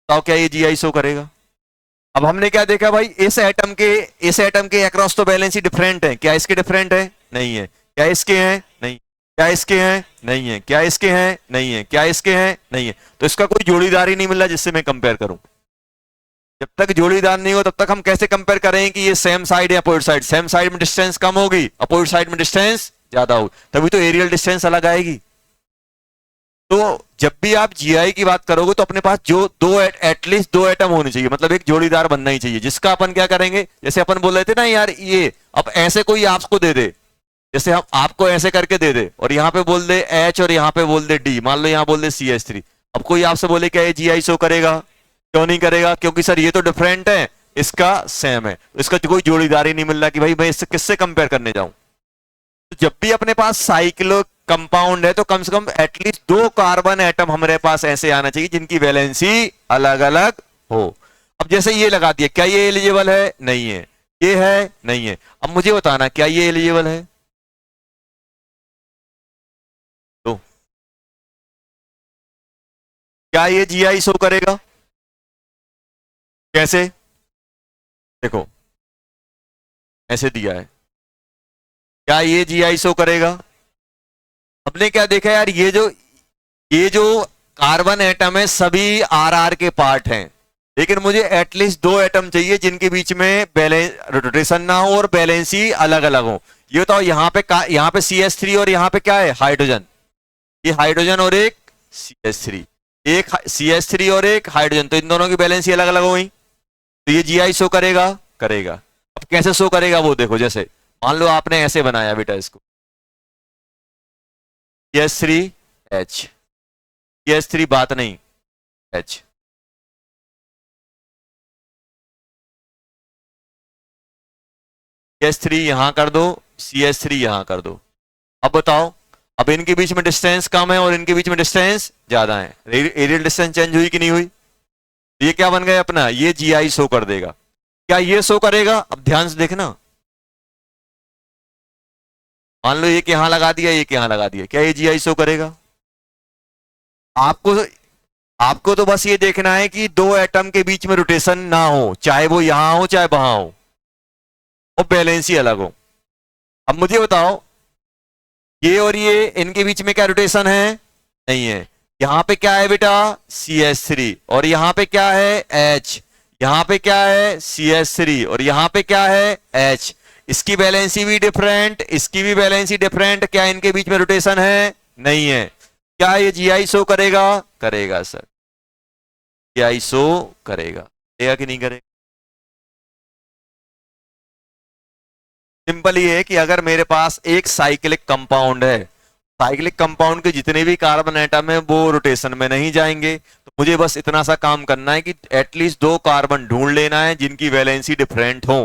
तो क्या ये जीआई शो करेगा? अब हमने क्या देखा भाई, इस एटम के अक्रॉस तो बैलेंसी डिफरेंट है। क्या इसके डिफरेंट है? नहीं है। क्या इसके हैं? नहीं। क्या इसके हैं? नहीं है। क्या इसके हैं? नहीं है। क्या इसके हैं? नहीं है। तो इसका कोई जोड़ीदार ही नहीं मिल रहा जिससे मैं कंपेयर करूं। जब तक जोड़ीदार नहीं हो तब तक हम कैसे कंपेयर करें कि ये सेम साइड या अपोजिट साइड? सेम साइड में डिस्टेंस कम होगी, अपोजिट साइड में डिस्टेंस ज्यादा होगी, तभी तो एरियल डिस्टेंस अलग आएगी। तो जब भी आप जीआई की बात करोगे तो अपने पास जो एटलीस्ट दो एटम होने चाहिए, मतलब एक जोड़ीदार बनना ही चाहिए, जिसका अपन क्या करेंगे, जैसे अपन बोल रहे थे ना यार, ये अब ऐसे कोई आपको दे दे, जैसे हम आपको ऐसे करके दे दे और यहाँ पे बोल दे H और यहाँ पे बोल दे D, मान लो यहाँ बोल दे CH3। अब कोई आपसे बोले क्या ये जीआई शो करेगा? क्यों नहीं करेगा? क्योंकि सर ये तो डिफरेंट है, इसका सेम है, इसका कोई जोड़ीदार ही नहीं मिल रहा कि भाई मैं इससे किससे कंपेयर करने जाऊं। तो जब भी अपने पास साइक्लो कंपाउंड है तो कम से कम एटलीस्ट दो कार्बन एटम हमारे पास ऐसे आना चाहिए जिनकी वैलेंसी अलग अलग हो। अब जैसे ये लगा दिया, क्या ये एलिजिबल है? नहीं है। ये है? नहीं है। अब मुझे बताना क्या ये एलिजिबल है? तो क्या ये जीआई शो करेगा? कैसे? देखो ऐसे दिया है, क्या ये जीआई शो करेगा? हमने क्या देखा यार, ये जो कार्बन एटम है, सभी आर आर के पार्ट हैं, लेकिन मुझे एटलीस्ट दो एटम चाहिए जिनके बीच में बैलेंस रोटेशन ना हो और बैलेंस ही अलग अलग हो। ये बताओ यहाँ पे CH3 और यहाँ पे क्या है, हाइड्रोजन। ये हाइड्रोजन और एक CH3, एक CH3 और एक हाइड्रोजन, तो इन दोनों की बैलेंस ही अलग अलग हो गई। तो ये GI शो करेगा, करेगा। अब कैसे शो करेगा वो देखो, जैसे मान लो आपने ऐसे बनाया बेटा इसको, CH3H, CH3 बात नहीं, H, CH3 यहां कर दो, CH3 यहां कर दो। अब बताओ, अब इनके बीच में डिस्टेंस कम है और इनके बीच में डिस्टेंस ज्यादा है, एरियल डिस्टेंस चेंज हुई कि नहीं हुई? ये क्या बन गया अपना, ये GI शो कर देगा। क्या ये शो करेगा? अब ध्यान से देखना, मान लो एक यहां लगा दिया, एक यहां लगा दिया, क्या ये GI शो करेगा? आपको आपको तो बस ये देखना है कि दो एटम के बीच में रोटेशन ना हो, चाहे वो यहां हो चाहे वहां हो, और बैलेंस ही अलग हो। अब मुझे बताओ, ये और ये इनके बीच में क्या रोटेशन है? नहीं है। यहां पे क्या है बेटा, CH3, और यहां पे क्या है, H, यहां पे क्या है, CH3, और यहां पे क्या है, H। इसकी बैलेंसी भी डिफरेंट, इसकी भी बैलेंसी डिफरेंट, क्या इनके बीच में रोटेशन है? नहीं है। क्या ये GI शो करेगा? करेगा सर, GI शो करेगा कि नहीं करेगा? सिंपल ये है कि अगर मेरे पास एक साइक्लिक कंपाउंड है, साइक्लिक कंपाउंड के जितने भी कार्बन एटम है वो रोटेशन में नहीं जाएंगे, तो मुझे बस इतना सा काम करना है कि एटलीस्ट दो कार्बन ढूंढ लेना है जिनकी वैलेंसी डिफरेंट हो।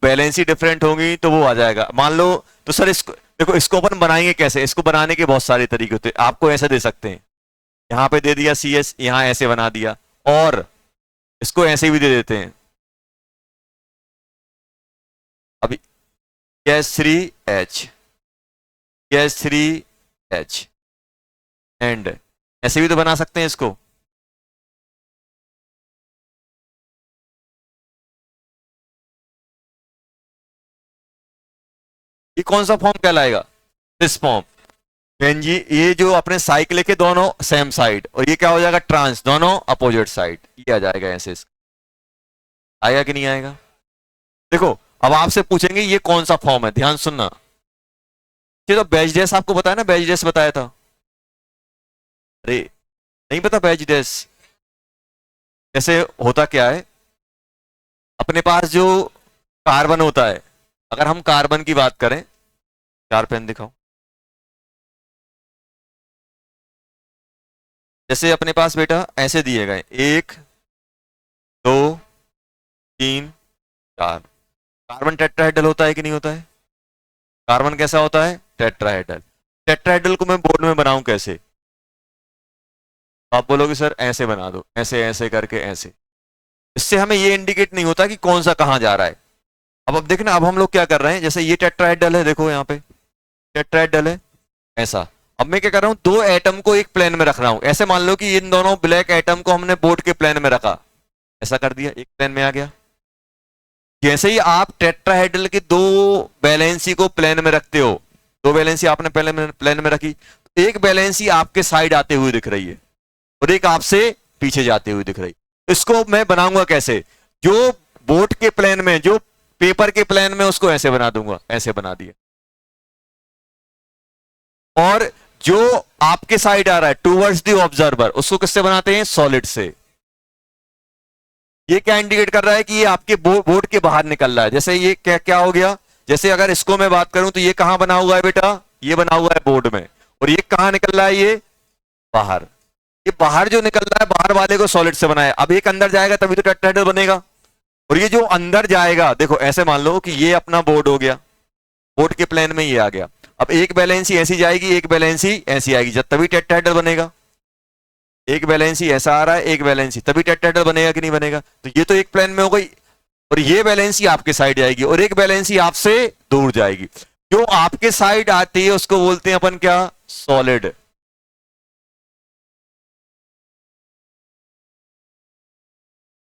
वैलेंसी डिफरेंट होगी तो वो आ जाएगा। मान लो, तो सर इसको देखो, इसको अपन बनाएंगे कैसे? इसको बनाने के बहुत सारे तरीके होते हैं, आपको ऐसे दे सकते हैं, यहां पे दे दिया CS, यहां ऐसे बना दिया, और इसको ऐसे भी दे देते हैं। अभी CH3H, CH3H, एंड ऐसे भी तो बना सकते हैं इसको। ये कौन सा फॉर्म कहलाएगा? This form. जी, ये जो अपने साइक्लिक के दोनों सेम साइड, और ये क्या हो जाएगा, ट्रांस, दोनों अपोजिट साइड, ये आ जाएगा ऐसे। आएगा कि नहीं आएगा? देखो, अब आपसे पूछेंगे ये कौन सा फॉर्म है, ध्यान सुनना। ये तो बेज डेस आपको बताया ना, बेज डेस बताया था। अरे नहीं पता बेज डेस? जैसे होता क्या है, अपने पास जो कार्बन होता है, अगर हम कार्बन की बात करें, चार पेन दिखाओ। जैसे अपने पास बेटा ऐसे दिए गए, एक, दो, तीन, चार। कार्बन टेट्राहेड्रल होता है कि नहीं होता है? कार्बन कैसा होता है? टेट्राहेड्रल। टेट्राहेड्रल को मैं बोर्ड में बनाऊं कैसे? आप बोलोगे सर ऐसे बना दो, ऐसे ऐसे करके ऐसे। इससे हमें ये इंडिकेट नहीं होता कि कौन सा कहां जा रहा है। अब देखना, अब हम लोग क्या कर रहे हैं, जैसे ये टेट्राहेड्रल है, देखो यहाँ पे टेट्राहेड्रल है ऐसा। अब मैं क्या कर रहा हूं, दो एटम को एक प्लेन में रख रहा हूं। ऐसे मान लो कि इन दोनों ब्लैक एटम को हमने बोर्ड के प्लेन में रखा, ऐसा कर दिया, एक प्लेन में आ गया। जैसे ही आप टेट्राहेड्रल की दो बैलेंसी को प्लेन में रखते हो, दो बैलेंसी आपने प्लेन में रखी, तो एक बैलेंसी आपके साइड आते हुए दिख रही है और एक आपसे पीछे जाते हुए दिख रही है। इसको मैं बनाऊंगा कैसे? जो बोर्ड के प्लेन में, जो पेपर के प्लेन में, उसको ऐसे बना दूंगा, ऐसे बना दिया। और जो आपके साइड आ रहा है टूवर्ड्स द ऑब्जर्वर, उसको किससे बनाते हैं? सॉलिड से। ये क्या इंडिकेट कर रहा है कि ये आपके बोर्ड के बाहर निकल रहा है। जैसे ये क्या क्या हो गया, जैसे अगर इसको मैं बात करूं तो ये कहां बना हुआ है बेटा? ये बना हुआ है बोर्ड में, और ये कहां निकल रहा है? ये बाहर। ये बाहर जो निकल रहा है, बाहर वाले को सॉलिड से बनाया। अब एक अंदर जाएगा तभी तो टेट्राहेड्रल बनेगा। और ये जो अंदर जाएगा, देखो ऐसे मान लो कि ये अपना बोर्ड हो गया, बोर्ड के प्लेन में ये आ गया। अब एक बैलेंसी ऐसी जाएगी, एक बैलेंसी ऐसी आएगी, जब तभी टेट्राहेड्रल बनेगा। एक बैलेंसी ऐसा आ रहा है, एक बैलेंसी, तभी टेट्राहेड्रल बनेगा कि नहीं बनेगा? तो ये तो एक प्लेन में हो गई, और ये बैलेंसी आपके साइड जाएगी, और एक बैलेंसी आपसे दूर जाएगी। जो आपके साइड आती है उसको बोलते हैं अपन क्या? सॉलिड।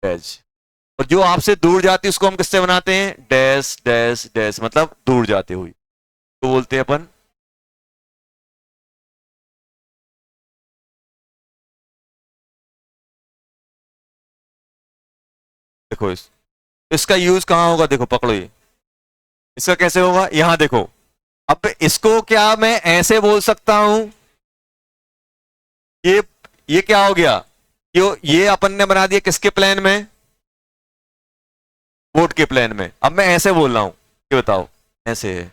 एज। और जो आपसे दूर जाती है उसको हम किससे बनाते हैं? डैश डैश डैश, मतलब दूर जाते हुए, तो बोलते हैं अपन देखो इसका यूज कहाँ होगा, देखो पकड़ो ये, इसका कैसे होगा, यहां देखो। अब इसको क्या मैं ऐसे बोल सकता हूं, ये क्या हो गया, ये अपन ने बना दिया किसके प्लेन में, बोर्ड के प्लेन में। अब मैं ऐसे बोल रहा हूं, ये बताओ ऐसे है।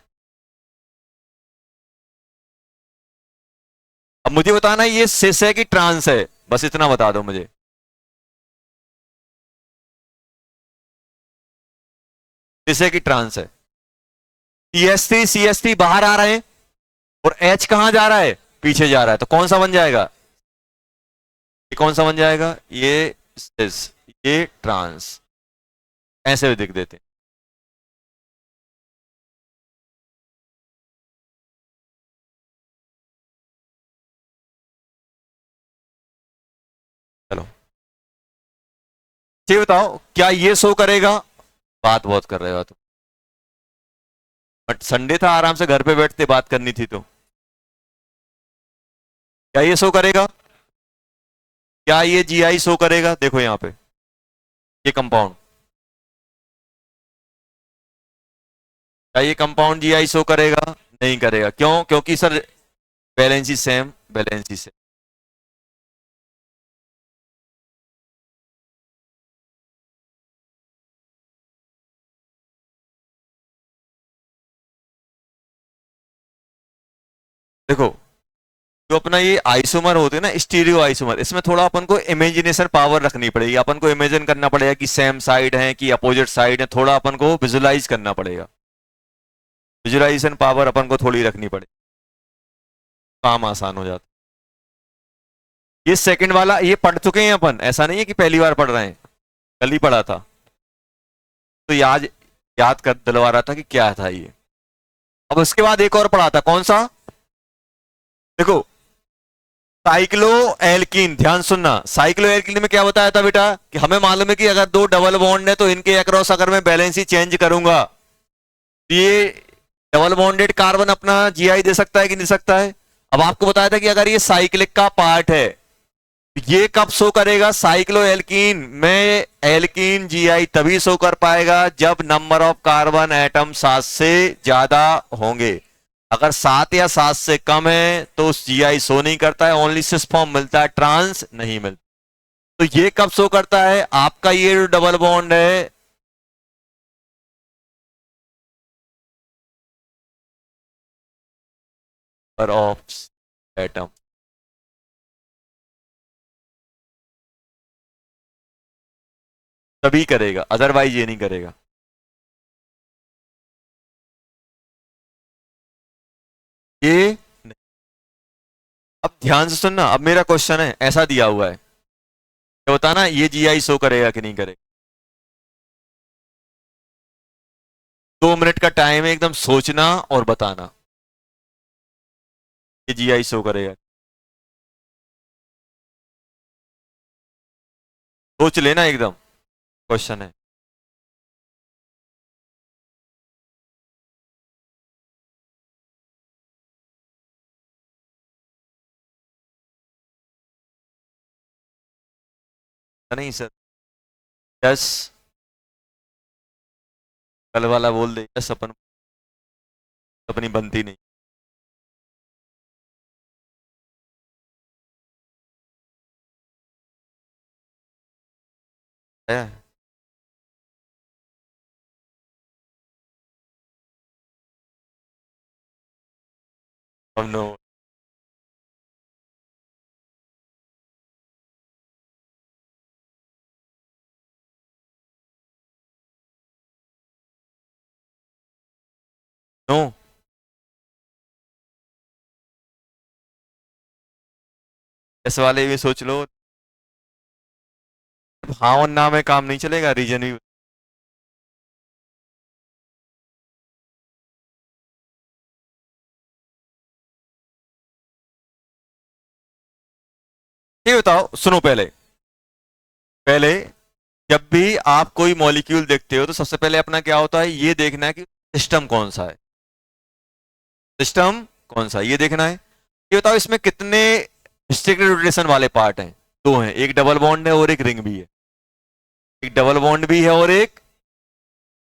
अब मुझे बताना ये सिस है कि ट्रांस है, बस इतना बता दो मुझे। सिस है कि ट्रांस है। सी एस थ्री बाहर आ रहे हैं और एच कहां जा रहा है, पीछे जा रहा है, तो कौन सा बन जाएगा, ये कौन सा बन जाएगा, ये सिस, ये ट्रांस। ऐसे भी दिख देते हैं। चलो ये बताओ क्या ये शो करेगा, बात बहुत कर रहे हो तुम, बट संडे था, आराम से घर पे बैठते बात करनी थी, तो क्या ये शो करेगा, क्या ये जीआई शो करेगा, देखो यहां पे ये कंपाउंड, क्या ये कंपाउंड जीआई शो करेगा, नहीं करेगा, क्यों, क्योंकि sir valency same, valency same. देखो जो अपना ये आइसोमर होते हैं ना, स्टीरियो आइसोमर, इसमें थोड़ा अपन को इमेजिनेशन पावर रखनी पड़ेगी, अपन को इमेजिन करना पड़ेगा कि सेम साइड है कि अपोजिट साइड है, थोड़ा अपन को विजुलाइज करना पड़ेगा, विजुलाइजेशन पावर अपन को थोड़ी रखनी पड़ेगी, काम आसान हो जाता। ये सेकंड वाला ये पढ़ चुके हैं अपन, ऐसा नहीं है कि पहली बार पढ़ रहे हैं, कल ही पढ़ा था, तो याद याद कर दिलवा रहा था कि क्या था ये। अब उसके बाद एक और पढ़ा था, कौन सा, देखो साइक्लो एल्कीन, ध्यान सुनना, साइक्लो एल्कीन में क्या बताया था बेटा, कि हमें मालूम है कि अगर दो डबल बॉन्ड है तो इनके अक्रॉस अगर मैं बैलेंस ही चेंज करूंगा तो ये डबल बॉन्डेड कार्बन अपना जीआई दे सकता है कि नहीं सकता है। अब आपको बताया था कि अगर ये साइक्लिक का पार्ट है तो ये कब शो करेगा, साइक्लो एल्कीन में एल्कीन जीआई तभी शो कर पाएगा जब नंबर ऑफ कार्बन एटम 7 से ज्यादा होंगे, अगर 7 या 7 से कम है तो जीआई शो नहीं करता है, ओनली सिस फॉर्म मिलता है, ट्रांस नहीं मिलता। तो ये कब शो करता है, आपका ये जो डबल बॉन्ड है, पर ऑफ एटम, तभी करेगा, अदरवाइज ये नहीं करेगा। ये अब ध्यान से सुनना, अब मेरा क्वेश्चन है ऐसा दिया हुआ है, तो बताना ये जीआई शो करेगा कि नहीं करेगा। 2 मिनट का टाइम है, एकदम सोचना और बताना ये जीआई शो करेगा, सोच लेना एकदम, क्वेश्चन है। नहीं सर, यस, कल वाला बोल दे यस, अपन अपनी बनती नहीं है। हम नो, नो, इस वाले भी सोच लो, हाँ और ना में काम नहीं चलेगा, रीजन भी। ये बताओ सुनो, पहले पहले जब भी आप कोई मॉलिक्यूल देखते हो तो सबसे पहले अपना क्या होता है, ये देखना है कि सिस्टम कौन सा है, सिस्टम कौन सा है ये देखना है। ये बताओ इसमें कितने रिस्ट्रिक्टेड रोटेशन वाले पार्ट हैं, 2 हैं, एक डबल बॉन्ड है और एक रिंग भी है, एक डबल बॉन्ड भी है और एक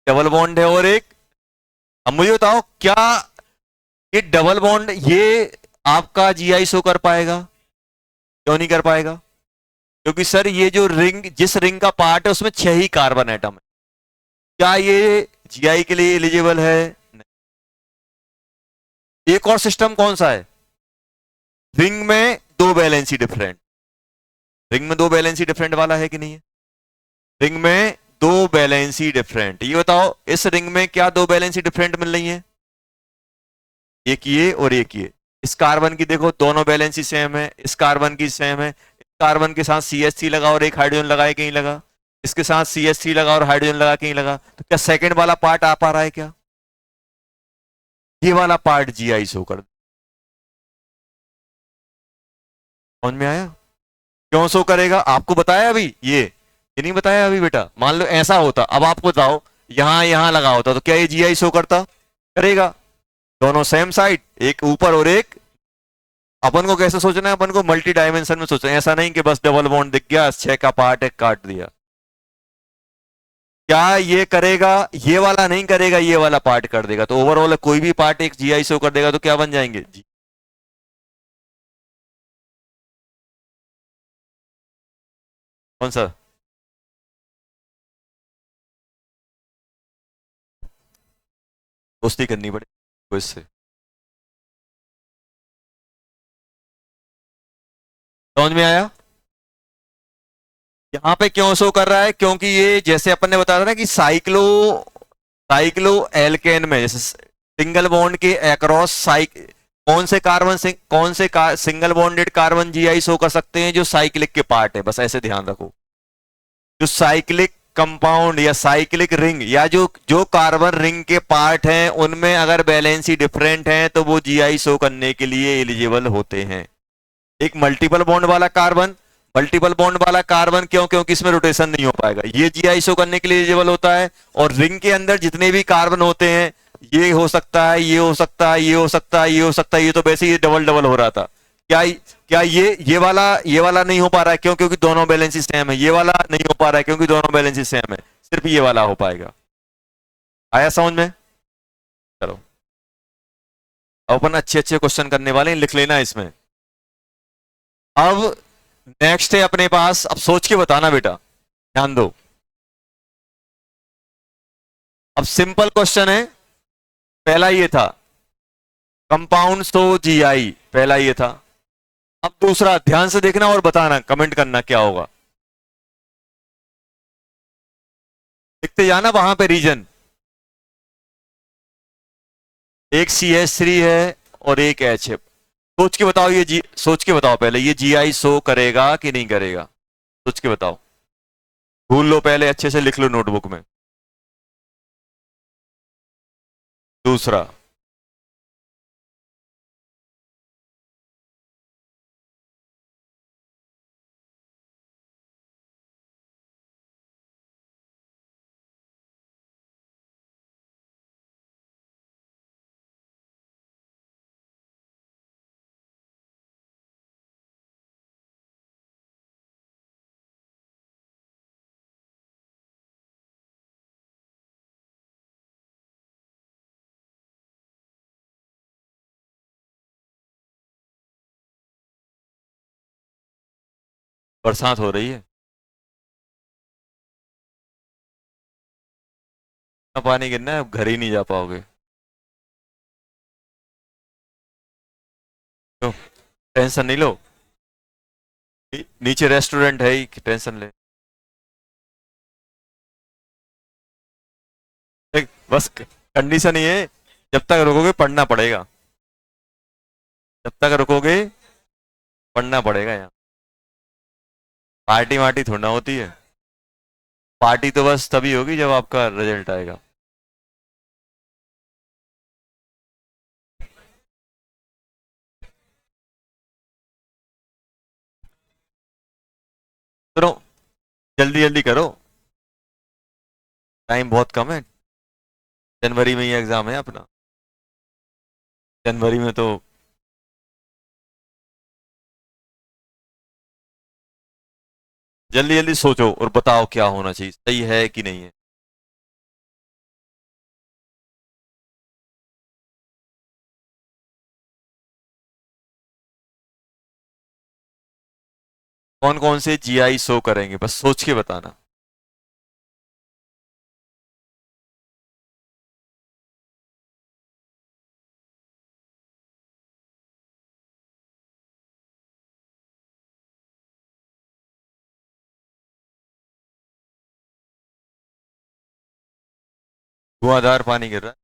डबल बॉन्ड है और एक। अब मुझे बताओ क्या ये डबल बॉन्ड ये आपका जीआई शो कर पाएगा? क्यों नहीं कर पाएगा? क्योंकि सर ये जो रिंग, जिस रिंग का पार्ट है उसमें 6 ही कार्बन एटम है। क्या ये जीआई के लिए एलिजिबल है? नहीं। एक और सिस्टम कौन सा है? रिंग में दो वैलेंसी डिफरेंट। रिंग में दो वैलेंसी डिफरेंट वाला है कि नहीं है? रिंग में दो वैलेंसी डिफरेंट, ये बताओ इस रिंग में क्या दो वैलेंसी डिफरेंट मिल रही है? एक ये और एक ये। इस कार्बन की देखो दोनों वैलेंसी सेम है, इस कार्बन की सेम है। इस कार्बन के साथ CH3 लगा और एक हाइड्रोजन लगाए, कहीं लगा। इसके साथ CH3 लगा और हाइड्रोजन लगा, कहीं लगा। तो क्या सेकंड वाला पार्ट आ पा रहा है क्या? ये वाला पार्ट जीआई शो कर। समझ में आया? क्यों शो करेगा आपको बताया अभी? ये नहीं बताया अभी बेटा। मान लो ऐसा होता, अब आपको बताओ यहां यहां लगा होता तो क्या ये जीआई शो करता? करेगा। दोनों सेम साइड, एक ऊपर और एक। अपन को कैसे सोचना है? अपन को मल्टी डायमेंशन में सोचना है, ऐसा नहीं कि बस डबल बॉन्ड दिख गया 6 का पार्ट एक काट दिया। क्या ये करेगा? ये वाला नहीं करेगा, ये वाला पार्ट कर देगा। तो ओवरऑल कोई भी पार्ट एक जीआई शो कर देगा तो क्या बन जाएंगे जी? कौन सा? दोस्ती करनी पड़े इससे। समझ में आया? यहां पे क्यों शो कर रहा है? क्योंकि ये जैसे अपन ने बताया था ना कि साइक्लो एल्केन में जैसे सिंगल बॉन्ड के अक्रॉस कौन से कार्बन से कौन से single bonded carbon GI show कर सकते हैं? जो साइक्लिक के पार्ट है, बस ऐसे ध्यान रखो। जो साइक्लिक कंपाउंड या साइक्लिक रिंग या जो जो कार्बन रिंग के पार्ट हैं उनमें अगर वैलेंसी डिफरेंट है तो वो जीआई शो करने के लिए एलिजिबल होते हैं। एक मल्टीपल बॉन्ड वाला कार्बन क्यों? क्योंकि इसमें रोटेशन नहीं हो पाएगा, ये जीआई शो करने के लिए एलिजिबल होता है। और रिंग के अंदर जितने भी कार्बन होते हैं, ये हो सकता है, ये हो सकता है, ये हो सकता है, ये हो सकता है, ये तो वैसे ही डबल डबल हो रहा था। क्या ये वाला नहीं हो पा रहा है? क्यों? क्योंकि दोनों बैलेंस सेम है। ये वाला नहीं हो पा रहा है क्योंकि दोनों बैलेंस सेम है। सिर्फ ये वाला हो पाएगा। आया समझ में? चलो, अब अपन अच्छे अच्छे क्वेश्चन करने वाले हैं, लिख लेना इसमें। अब नेक्स्ट है अपने पास, अब सोच के बताना बेटा, ध्यान दो। अब सिंपल क्वेश्चन है। पहला ये था कंपाउंड तो जीआई, पहला ये था। अब दूसरा ध्यान से देखना और बताना, कमेंट करना क्या होगा। लिखते जाना वहां पे रीजन। एक CH3 है और एक H है। सोच के बताओ सोच के बताओ पहले, ये जीआई शो करेगा कि नहीं करेगा? सोच के बताओ। भूल लो, पहले अच्छे से लिख लो नोटबुक में। दूसरा, बरसात हो रही है, पानी गिरना है, अब घर ही नहीं जा पाओगे। तो टेंशन नहीं लो, नीचे रेस्टोरेंट है ही, टेंशन ले। बस कंडीशन ये है, जब तक रुकोगे पढ़ना पड़ेगा। जब तक रुकोगे पढ़ना पड़ेगा। यहाँ पार्टी वार्टी थोड़ा होती है। पार्टी तो बस तभी होगी जब आपका रिजल्ट आएगा। सुनो, जल्दी जल्दी करो, टाइम बहुत कम है। जनवरी में ही एग्जाम है अपना। जनवरी में तो जल्दी जल्दी सोचो और बताओ क्या होना चाहिए, सही है कि नहीं है। कौन कौन से जीआई शो करेंगे, बस सोच के बताना। धुआंधार पानी गिर रहा है।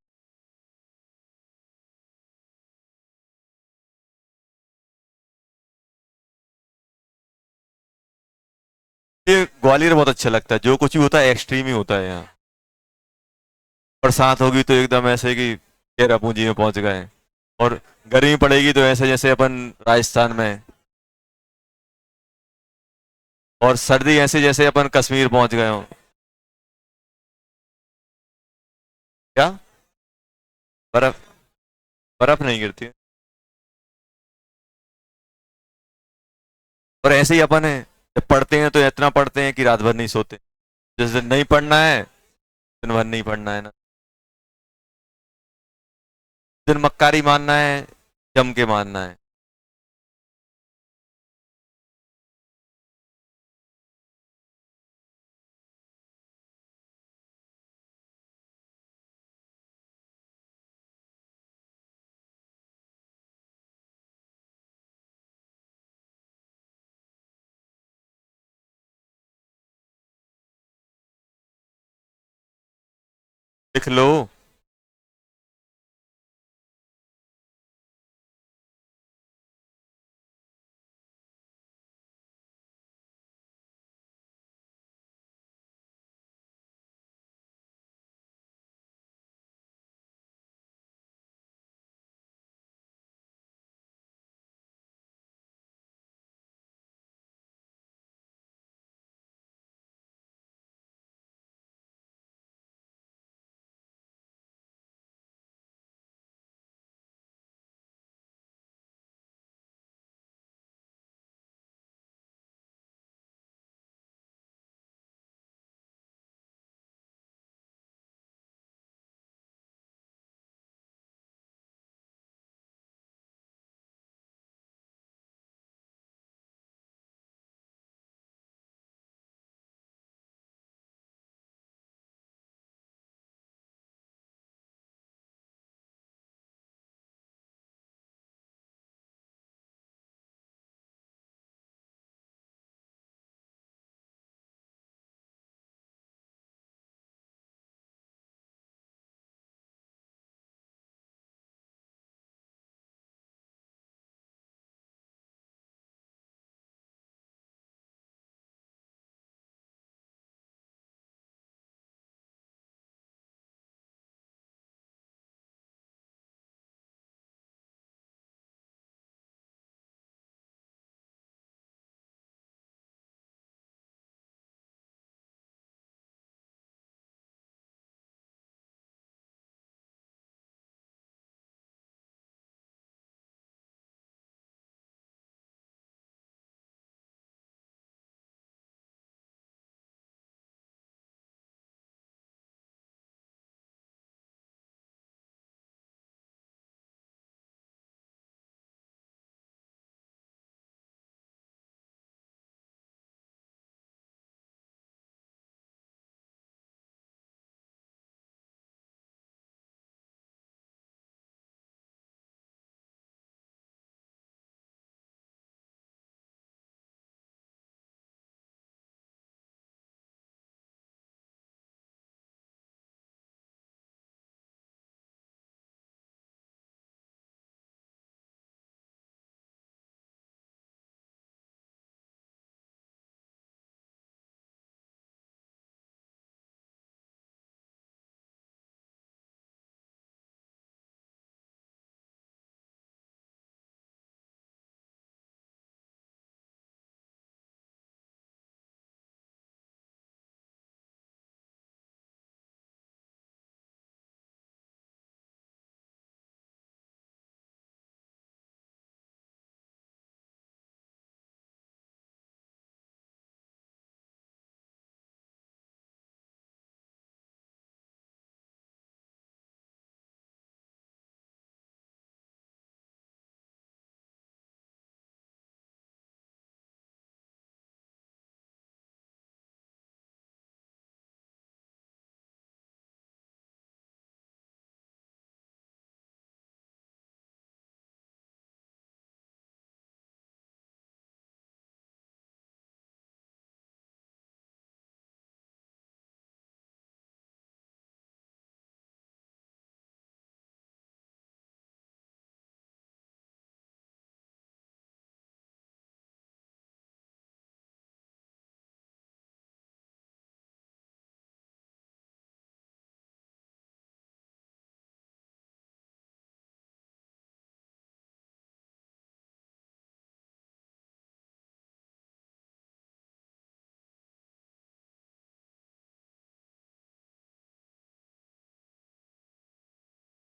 ये ग्वालियर बहुत अच्छा लगता है, जो कुछ भी होता है एक्सट्रीम ही होता है यहाँ। बरसात होगी तो एकदम ऐसे कि चेरापूंजी में पहुंच गए, और गर्मी पड़ेगी तो ऐसे जैसे अपन राजस्थान में, और सर्दी ऐसे जैसे अपन कश्मीर पहुंच गए हो। क्या? बर्फ? बर्फ नहीं गिरती है। और ऐसे ही अपन है, जब पढ़ते हैं तो इतना पढ़ते हैं कि रात भर नहीं सोते। जिस दिन नहीं पढ़ना है, दिन भर नहीं पढ़ना है ना। जिस दिन मक्कारी मानना है, जम के मानना है। लिख लो।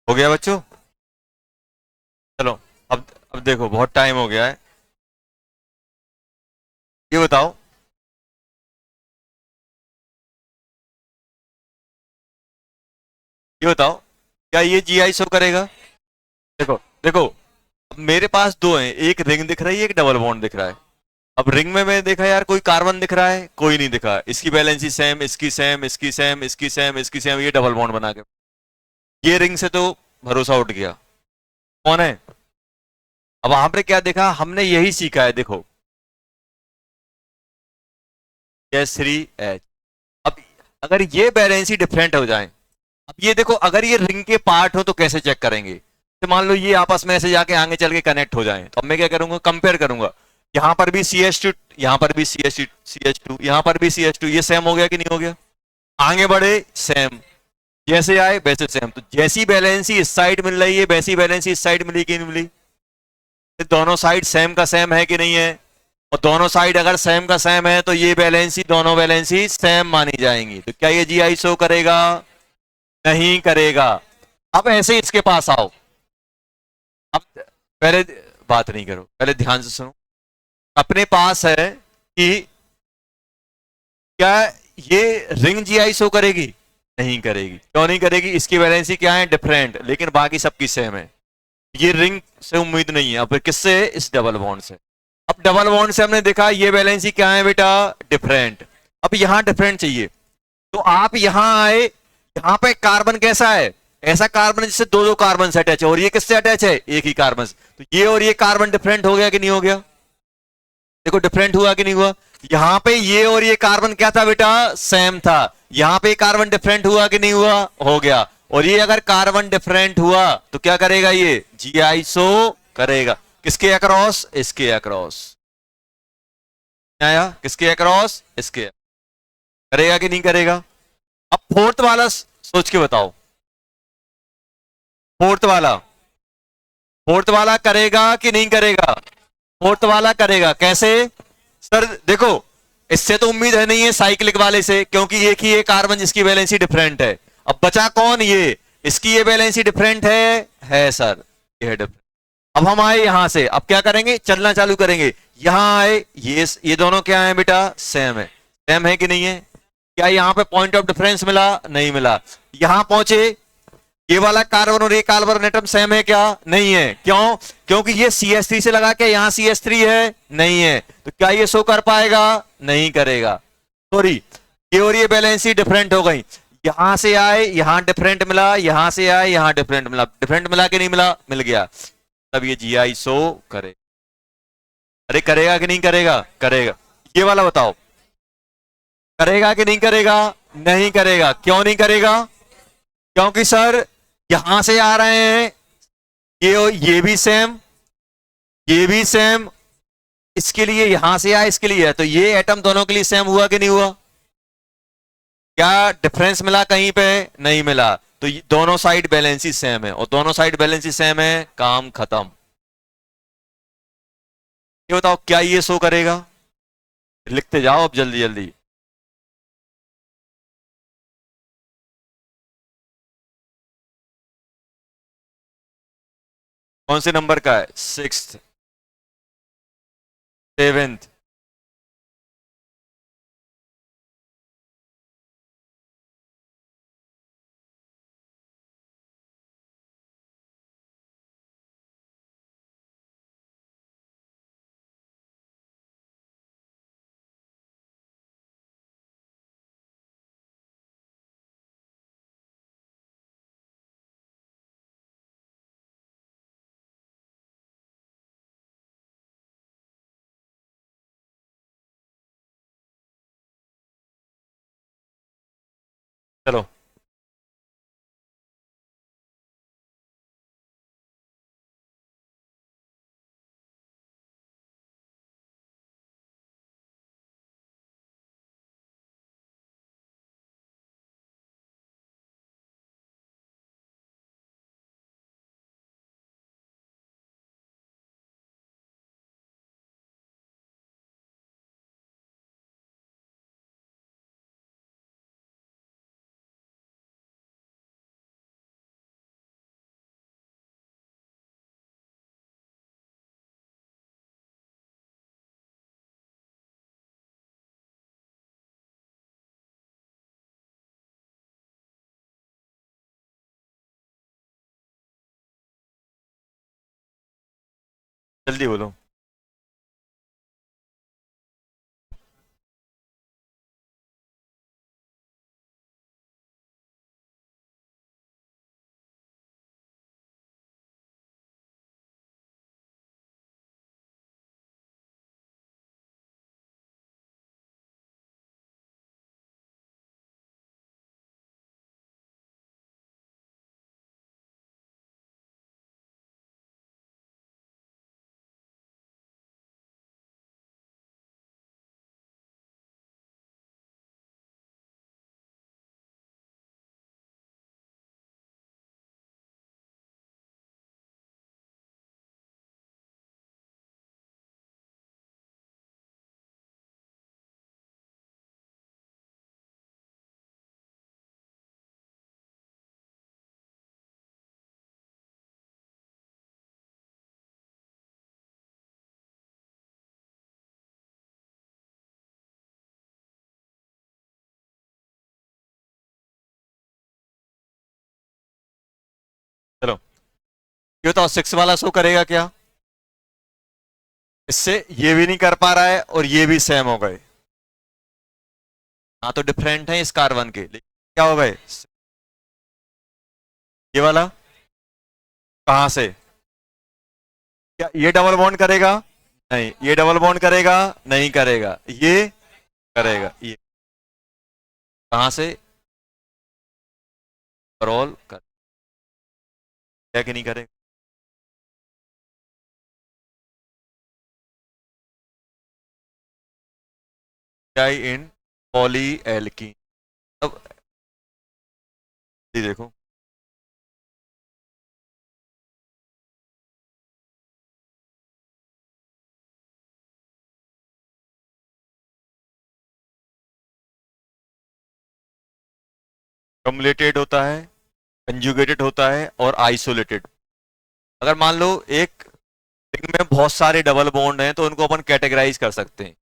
हो गया बच्चों? चलो, अब देखो बहुत टाइम हो गया है। ये बताओ, ये बताओ, क्या ये जीआई शो करेगा? देखो, देखो, अब मेरे पास दो हैं, एक रिंग दिख रही है, एक डबल बॉन्ड दिख रहा है। अब रिंग में मैंने देखा यार कोई कार्बन दिख रहा है, कोई नहीं दिखा। इसकी वैलेंसी सेम, इसकी सेम, इसकी सेम, इसकी सेम, इसकी सेम, ये डबल बॉन्ड बना के, ये रिंग से तो भरोसा उठ गया। कौन है? अब आपने क्या देखा, हमने यही सीखा है, देखो, S3H। अब अगर ये वैलेंसी डिफरेंट हो जाए, अब ये देखो, अगर ये रिंग के पार्ट हो तो कैसे चेक करेंगे? तो मान लो ये आपस में ऐसे जाके आगे चल के कनेक्ट हो जाए, तो अब मैं क्या करूंगा, कंपेयर करूंगा। यहां पर भी CH2, यहां पर भी CH2, यहां पर भी CH2, ये सेम हो गया कि नहीं हो गया? आगे बढ़े, सेम, जैसे आए वैसे सेम। तो जैसी बैलेंसी इस साइड मिल रही है, वैसी बैलेंसी इस साइड मिली कि नहीं मिली? तो दोनों साइड सेम का सेम है कि नहीं है? और दोनों साइड अगर सेम का सेम है तो ये बैलेंसी, दोनों बैलेंसी सेम मानी जाएंगी। तो क्या ये जीआई शो करेगा? नहीं करेगा। अब ऐसे ही इसके पास आओ। अब पहले बात नहीं करो, पहले ध्यान से सुनो। अपने पास है कि क्या ये रिंग जीआई शो करेगी? नहीं करेगी। क्यों नहीं करेगी? इसकी वैलेंसी क्या है? डिफरेंट, लेकिन बाकी सबकी सेम है। ये रिंग से उम्मीद नहीं है। अब किससे? इस डबल बॉन्ड से। अब डबल बॉन्ड से हमने देखा ये वैलेंसी क्या है बेटा? डिफरेंट। अब यहां डिफरेंट चाहिए, तो आप यहां आए, यहां पे कार्बन कैसा है? ऐसा कार्बन जिससे दो दो कार्बन से अटैच है, और ये किससे अटैच है? एक ही कार्बन से। तो ये और ये कार्बन डिफरेंट हो गया कि नहीं हो गया? देखो डिफरेंट हुआ कि नहीं हुआ? यहां पे ये और ये कार्बन क्या था बेटा? सेम था। यहां पे कार्बन डिफरेंट हुआ कि नहीं हुआ? हो गया। और ये अगर कार्बन डिफरेंट हुआ तो क्या करेगा? ये जीआईसो करेगा। किसके अक्रॉस? इसके अक्रॉस। आया? किसके अक्रॉस? इसके। करेगा कि नहीं करेगा? अब फोर्थ वाला सोच के बताओ। फोर्थ वाला, फोर्थ वाला करेगा कि नहीं करेगा? फोर्थ वाला करेगा। कैसे? सर देखो, इससे तो उम्मीद है नहीं है साइक्लिक वाले से, क्योंकि एक ही एक कार्बन जिसकी वैलेंसी डिफरेंट है। अब बचा कौन? ये। इसकी ये वैलेंसी डिफरेंट है सर, ये है डिफरेंट। अब हम आए यहां से, अब क्या करेंगे? चलना चालू करेंगे। यहां आए, ये दोनों क्या है बेटा? सेम है। सेम है कि नहीं है? क्या यहां पे पॉइंट ऑफ डिफरेंस मिला? नहीं मिला। यहां पहुंचे, ये वाला कार्बन और ये कार्बन एटम सेम है क्या? नहीं है। क्यों? क्योंकि ये CH3 से लगा के यहां CH3 है, नहीं है। तो क्या ये शो कर पाएगा? नहीं करेगा। सॉरी, ये और ये बैलेंस ही डिफरेंट हो गई। यहां से आए, यहां डिफरेंट मिला, यहां से आए, यहां डिफरेंट मिला। डिफरेंट मिला कि नहीं मिला? मिल गया। तब ये जीआई शो करे। अरे करेगा कि नहीं करेगा? करेगा। ये वाला बताओ, करेगा कि नहीं करेगा? नहीं करेगा। क्यों नहीं करेगा? क्योंकि सर यहां से आ रहे हैं, ये भी सेम, ये भी सेम। इसके लिए यहां से आया, इसके लिए है, तो ये एटम दोनों के लिए सेम हुआ कि नहीं हुआ? क्या डिफरेंस मिला कहीं पे? नहीं मिला। तो दोनों साइड बैलेंस सेम है, और दोनों साइड बैलेंस सेम है, काम खत्म। ये बताओ, क्या ये शो करेगा? लिखते जाओ अब जल्दी जल्दी। कौन से नंबर का है? Sixth, seventh? चलो। जल्दी बोलो। चलो, ये बताओ 6 वाला शो करेगा क्या? इससे ये भी नहीं कर पा रहा है और ये भी सेम हो गए। हाँ, तो डिफरेंट है इस कार्बन के, लेकिन क्या हो गए? ये वाला कहां से? क्या ये डबल बॉन्ड करेगा? नहीं। ये डबल बॉन्ड करेगा? नहीं करेगा। ये करेगा। ये कहां से? रोल कर, क्या कि नहीं करेगा? डाई इन पॉली एल्कीन। अब ये देखो, कम्युलेटेड होता है, कंजुगेटेड होता है और आइसोलेटेड। अगर मान लो एक रिंग में बहुत सारे डबल बॉन्ड हैं तो उनको अपन कैटेगराइज कर सकते हैं।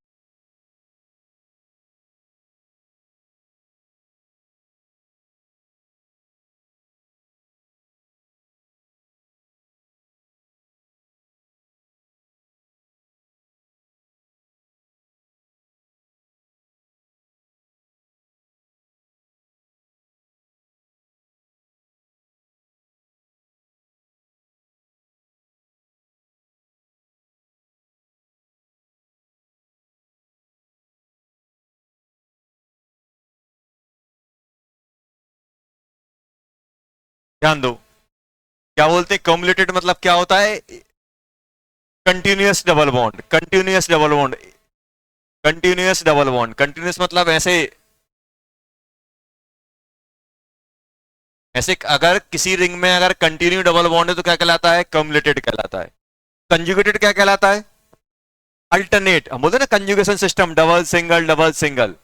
ध्यान दो, क्या बोलते हैं कम्युलेटेड मतलब क्या होता है? Continuous double bond, continuous double bond, continuous double bond. Continuous मतलब ऐसे, ऐसे अगर किसी रिंग में अगर कंटिन्यू डबल बॉन्ड है तो क्या कहलाता है? कम्युलेटेड कहलाता है। कंजुगेटेड क्या कहलाता है? अल्टरनेट। हम बोलते हैं ना conjugation system, double single double single,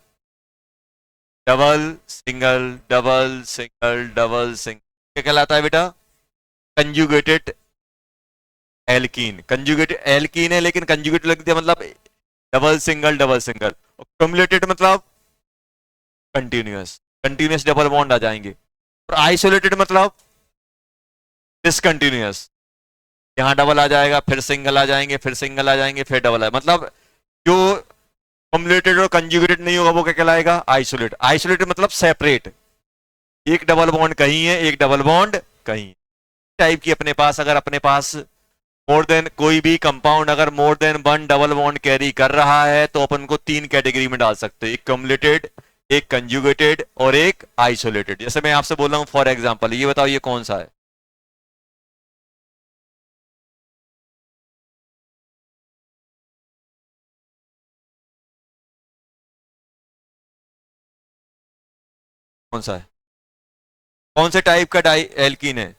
double single double single double single, क्या कहलाता है बेटा? Conjugated alkene. कंजुगेटेड एल्कीन है लेकिन कंजुगेटेड लग दिया मतलब डबल सिंगल डबल सिंगल। कम्युलेटेड मतलब कंटिन्यूअस, कंटिन्यूअस डबल बॉन्ड आ जाएंगे। और आइसोलेटेड मतलब डिसकंटिन्यूअस, यहाँ डबल आ जाएगा, फिर सिंगल आ जाएंगे, फिर सिंगल आ जाएंगे, फिर डबल आ, मतलब जो कम्युलेटेड और कंजुगेटेड नहीं होगा वो क्या कहलाएगा? आइसोलेट। आइसोलेटेड मतलब सेपरेट, एक डबल बॉन्ड कहीं है, एक डबल बॉन्ड कहीं। टाइप की अपने पास, अगर अपने पास मोर देन कोई भी कंपाउंड अगर more than one double bond carry कर रहा है तो अपन को तीन कैटेगरी में डाल सकते हैं, एक कम्युलेटेड, एक कंजुगेटेड और एक आइसोलेटेड। जैसे मैं आपसे बोल रहा हूं फॉर एग्जांपल, ये बताओ ये कौन सा है? कौन सा है? कौन से टाइप का डाई एल्कीन है?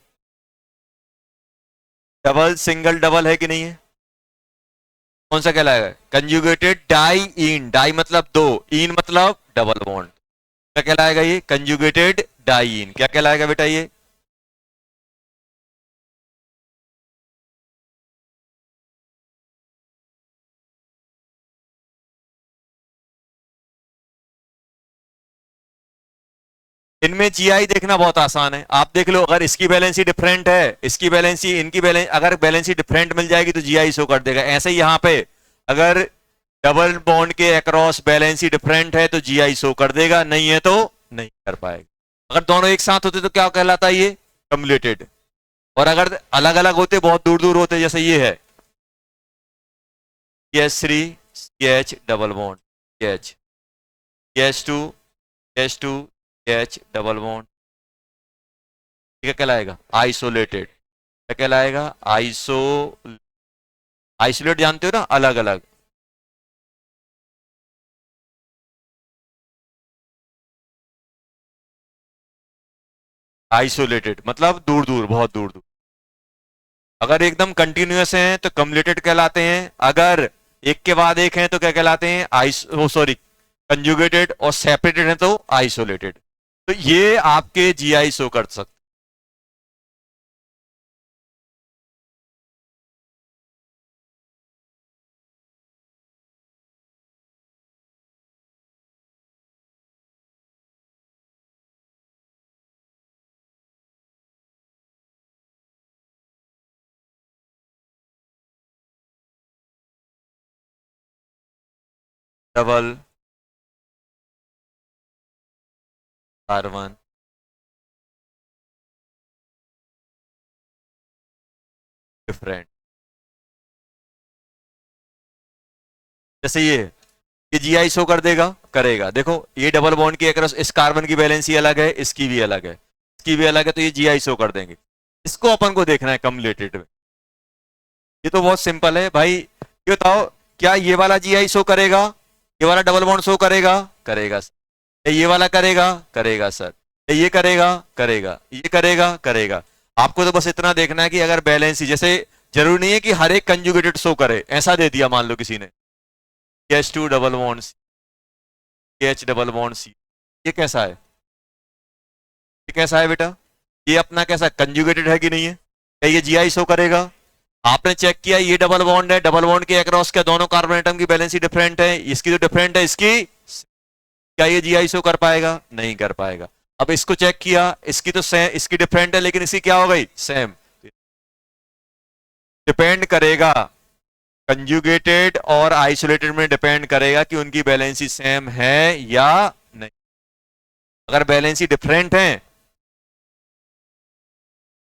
डबल सिंगल डबल है कि नहीं है? कौन सा कहलाएगा? कंजुगेटेड डाई इन। डाई मतलब दो, इन मतलब डबल बॉन्ड। क्या कहलाएगा ये? कंजुगेटेड डाई इन। क्या कहलाएगा बेटा ये? इनमें जीआई देखना बहुत आसान है, आप देख लो, अगर इसकी वैलेंसी डिफरेंट है, इसकी वैलेंसी, इनकी वैलेंसी, अगर वैलेंसी डिफरेंट मिल जाएगी तो जीआई शो कर देगा। ऐसे ही यहाँ पे अगर डबल बॉन्ड के अक्रॉस वैलेंसी डिफरेंट है तो जीआई शो कर देगा, नहीं है तो नहीं कर पाएगा। अगर दोनों एक साथ होते तो क्या कहलाता है, ये कम्युलेटेड। और अगर अलग अलग होते, बहुत दूर दूर होते, जैसे ये है CH3 CH double bond CH, CH2 CH2 CH double bond, क्या कहलाएगा, आइसोलेटेड। क्या कहलाएगा, आइसोलेट जानते हो ना, अलग अलग। आइसोलेटेड मतलब दूर दूर, बहुत दूर दूर। अगर एकदम कंटिन्यूअस हैं तो कम्युलेटेड कहलाते हैं, अगर एक के बाद एक हैं तो क्या कहलाते हैं, कंजुगेटेड, और सेपरेटेड हैं तो आइसोलेटेड। तो ये आपके जीआई शो कर सकते। डबल कार्बन डिफरेंट, जैसे ये जीआई शो कर देगा, करेगा। देखो ये डबल बॉन्ड की अक्रॉस इस कार्बन की वैलेंसी अलग है, इसकी भी अलग है, इसकी भी अलग है, तो ये जीआई शो कर देंगे। इसको अपन को देखना है कम्युलेटेड में। ये तो बहुत सिंपल है भाई, ये बताओ क्या ये वाला जीआई शो करेगा, ये वाला डबल बॉन्ड शो करेगा, करेगा सर। ये वाला करेगा, करेगा सर। ये करेगा, करेगा, ये करेगा, करेगा। आपको तो बस इतना देखना है कि अगर बैलेंस ही, जैसे जरूरी नहीं है कि हर एक कंजुगेटेड शो करे, ऐसा दे दिया मान लो किसी ने CH2 double bond CH double bond C, ये कैसा है, ये कैसा है बेटा, ये अपना कैसा कंजुगेटेड है कि नहीं है, क्या ये जीआई शो करेगा। आपने चेक किया ये डबल बॉन्ड है, डबल बॉन्ड के अक्रॉस क्या दोनों कार्बन एटम की बैलेंसी डिफरेंट है, इसकी तो डिफरेंट है, इसकी, क्या ये जीआई शो कर पाएगा, नहीं कर पाएगा। अब इसको चेक किया, इसकी तो सेम, इसकी डिफरेंट है लेकिन इसकी क्या हो गई, सेम। डिपेंड करेगा, कंजुगेटेड और आइसोलेटेड में डिपेंड करेगा कि उनकी बैलेंसी सेम है या नहीं। अगर बैलेंसी डिफरेंट है,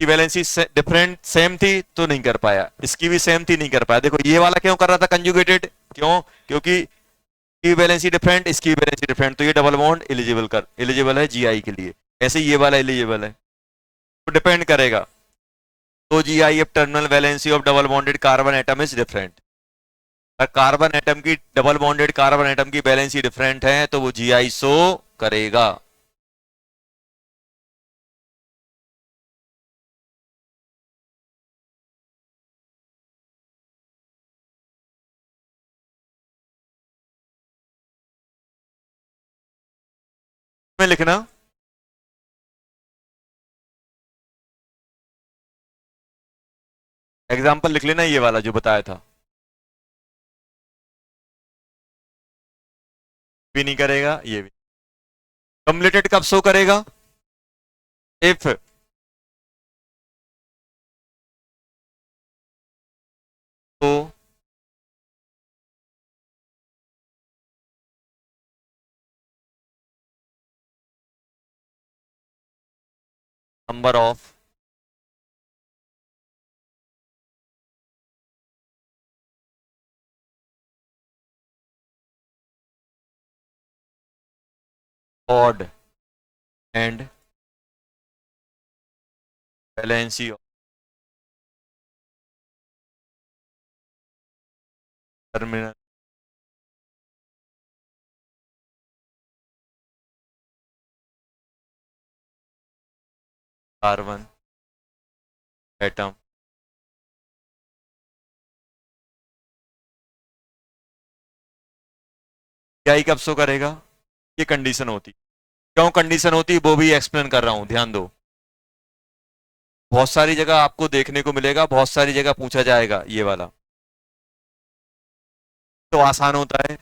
की बैलेंसी डिफरेंट सेम थी तो नहीं कर पाया, इसकी भी सेम थी, नहीं कर पाया। देखो ये वाला क्यों कर रहा था कंजुगेटेड, क्यों, क्योंकि की बैलेंसी डिफरेंट, इसकी बैलेंसी डिफरेंट, तो ये डबल बॉन्ड एलिजिबल है जीआई के लिए। ऐसे ये वाला एलिजिबल है, तो डिपेंड करेगा। तो GI F terminal valency of double bonded carbon atom is different. अगर कार्बन एटम की, डबल बॉन्डेड कार्बन एटम की बैलेंसी डिफरेंट है तो वो जीआई शो करेगा। में लिखना, एग्जाम्पल लिख लेना ये वाला जो बताया था, भी नहीं करेगा, ये भी। कम्युलेटेड कब शो करेगा, इफ तो number of odd and valency of terminal carbon atom क्या ही कब शो करेगा, ये कंडीशन होती, क्यों कंडीशन होती वो भी एक्सप्लेन कर रहा हूं, ध्यान दो। बहुत सारी जगह आपको देखने को मिलेगा, बहुत सारी जगह पूछा जाएगा ये वाला, तो आसान होता है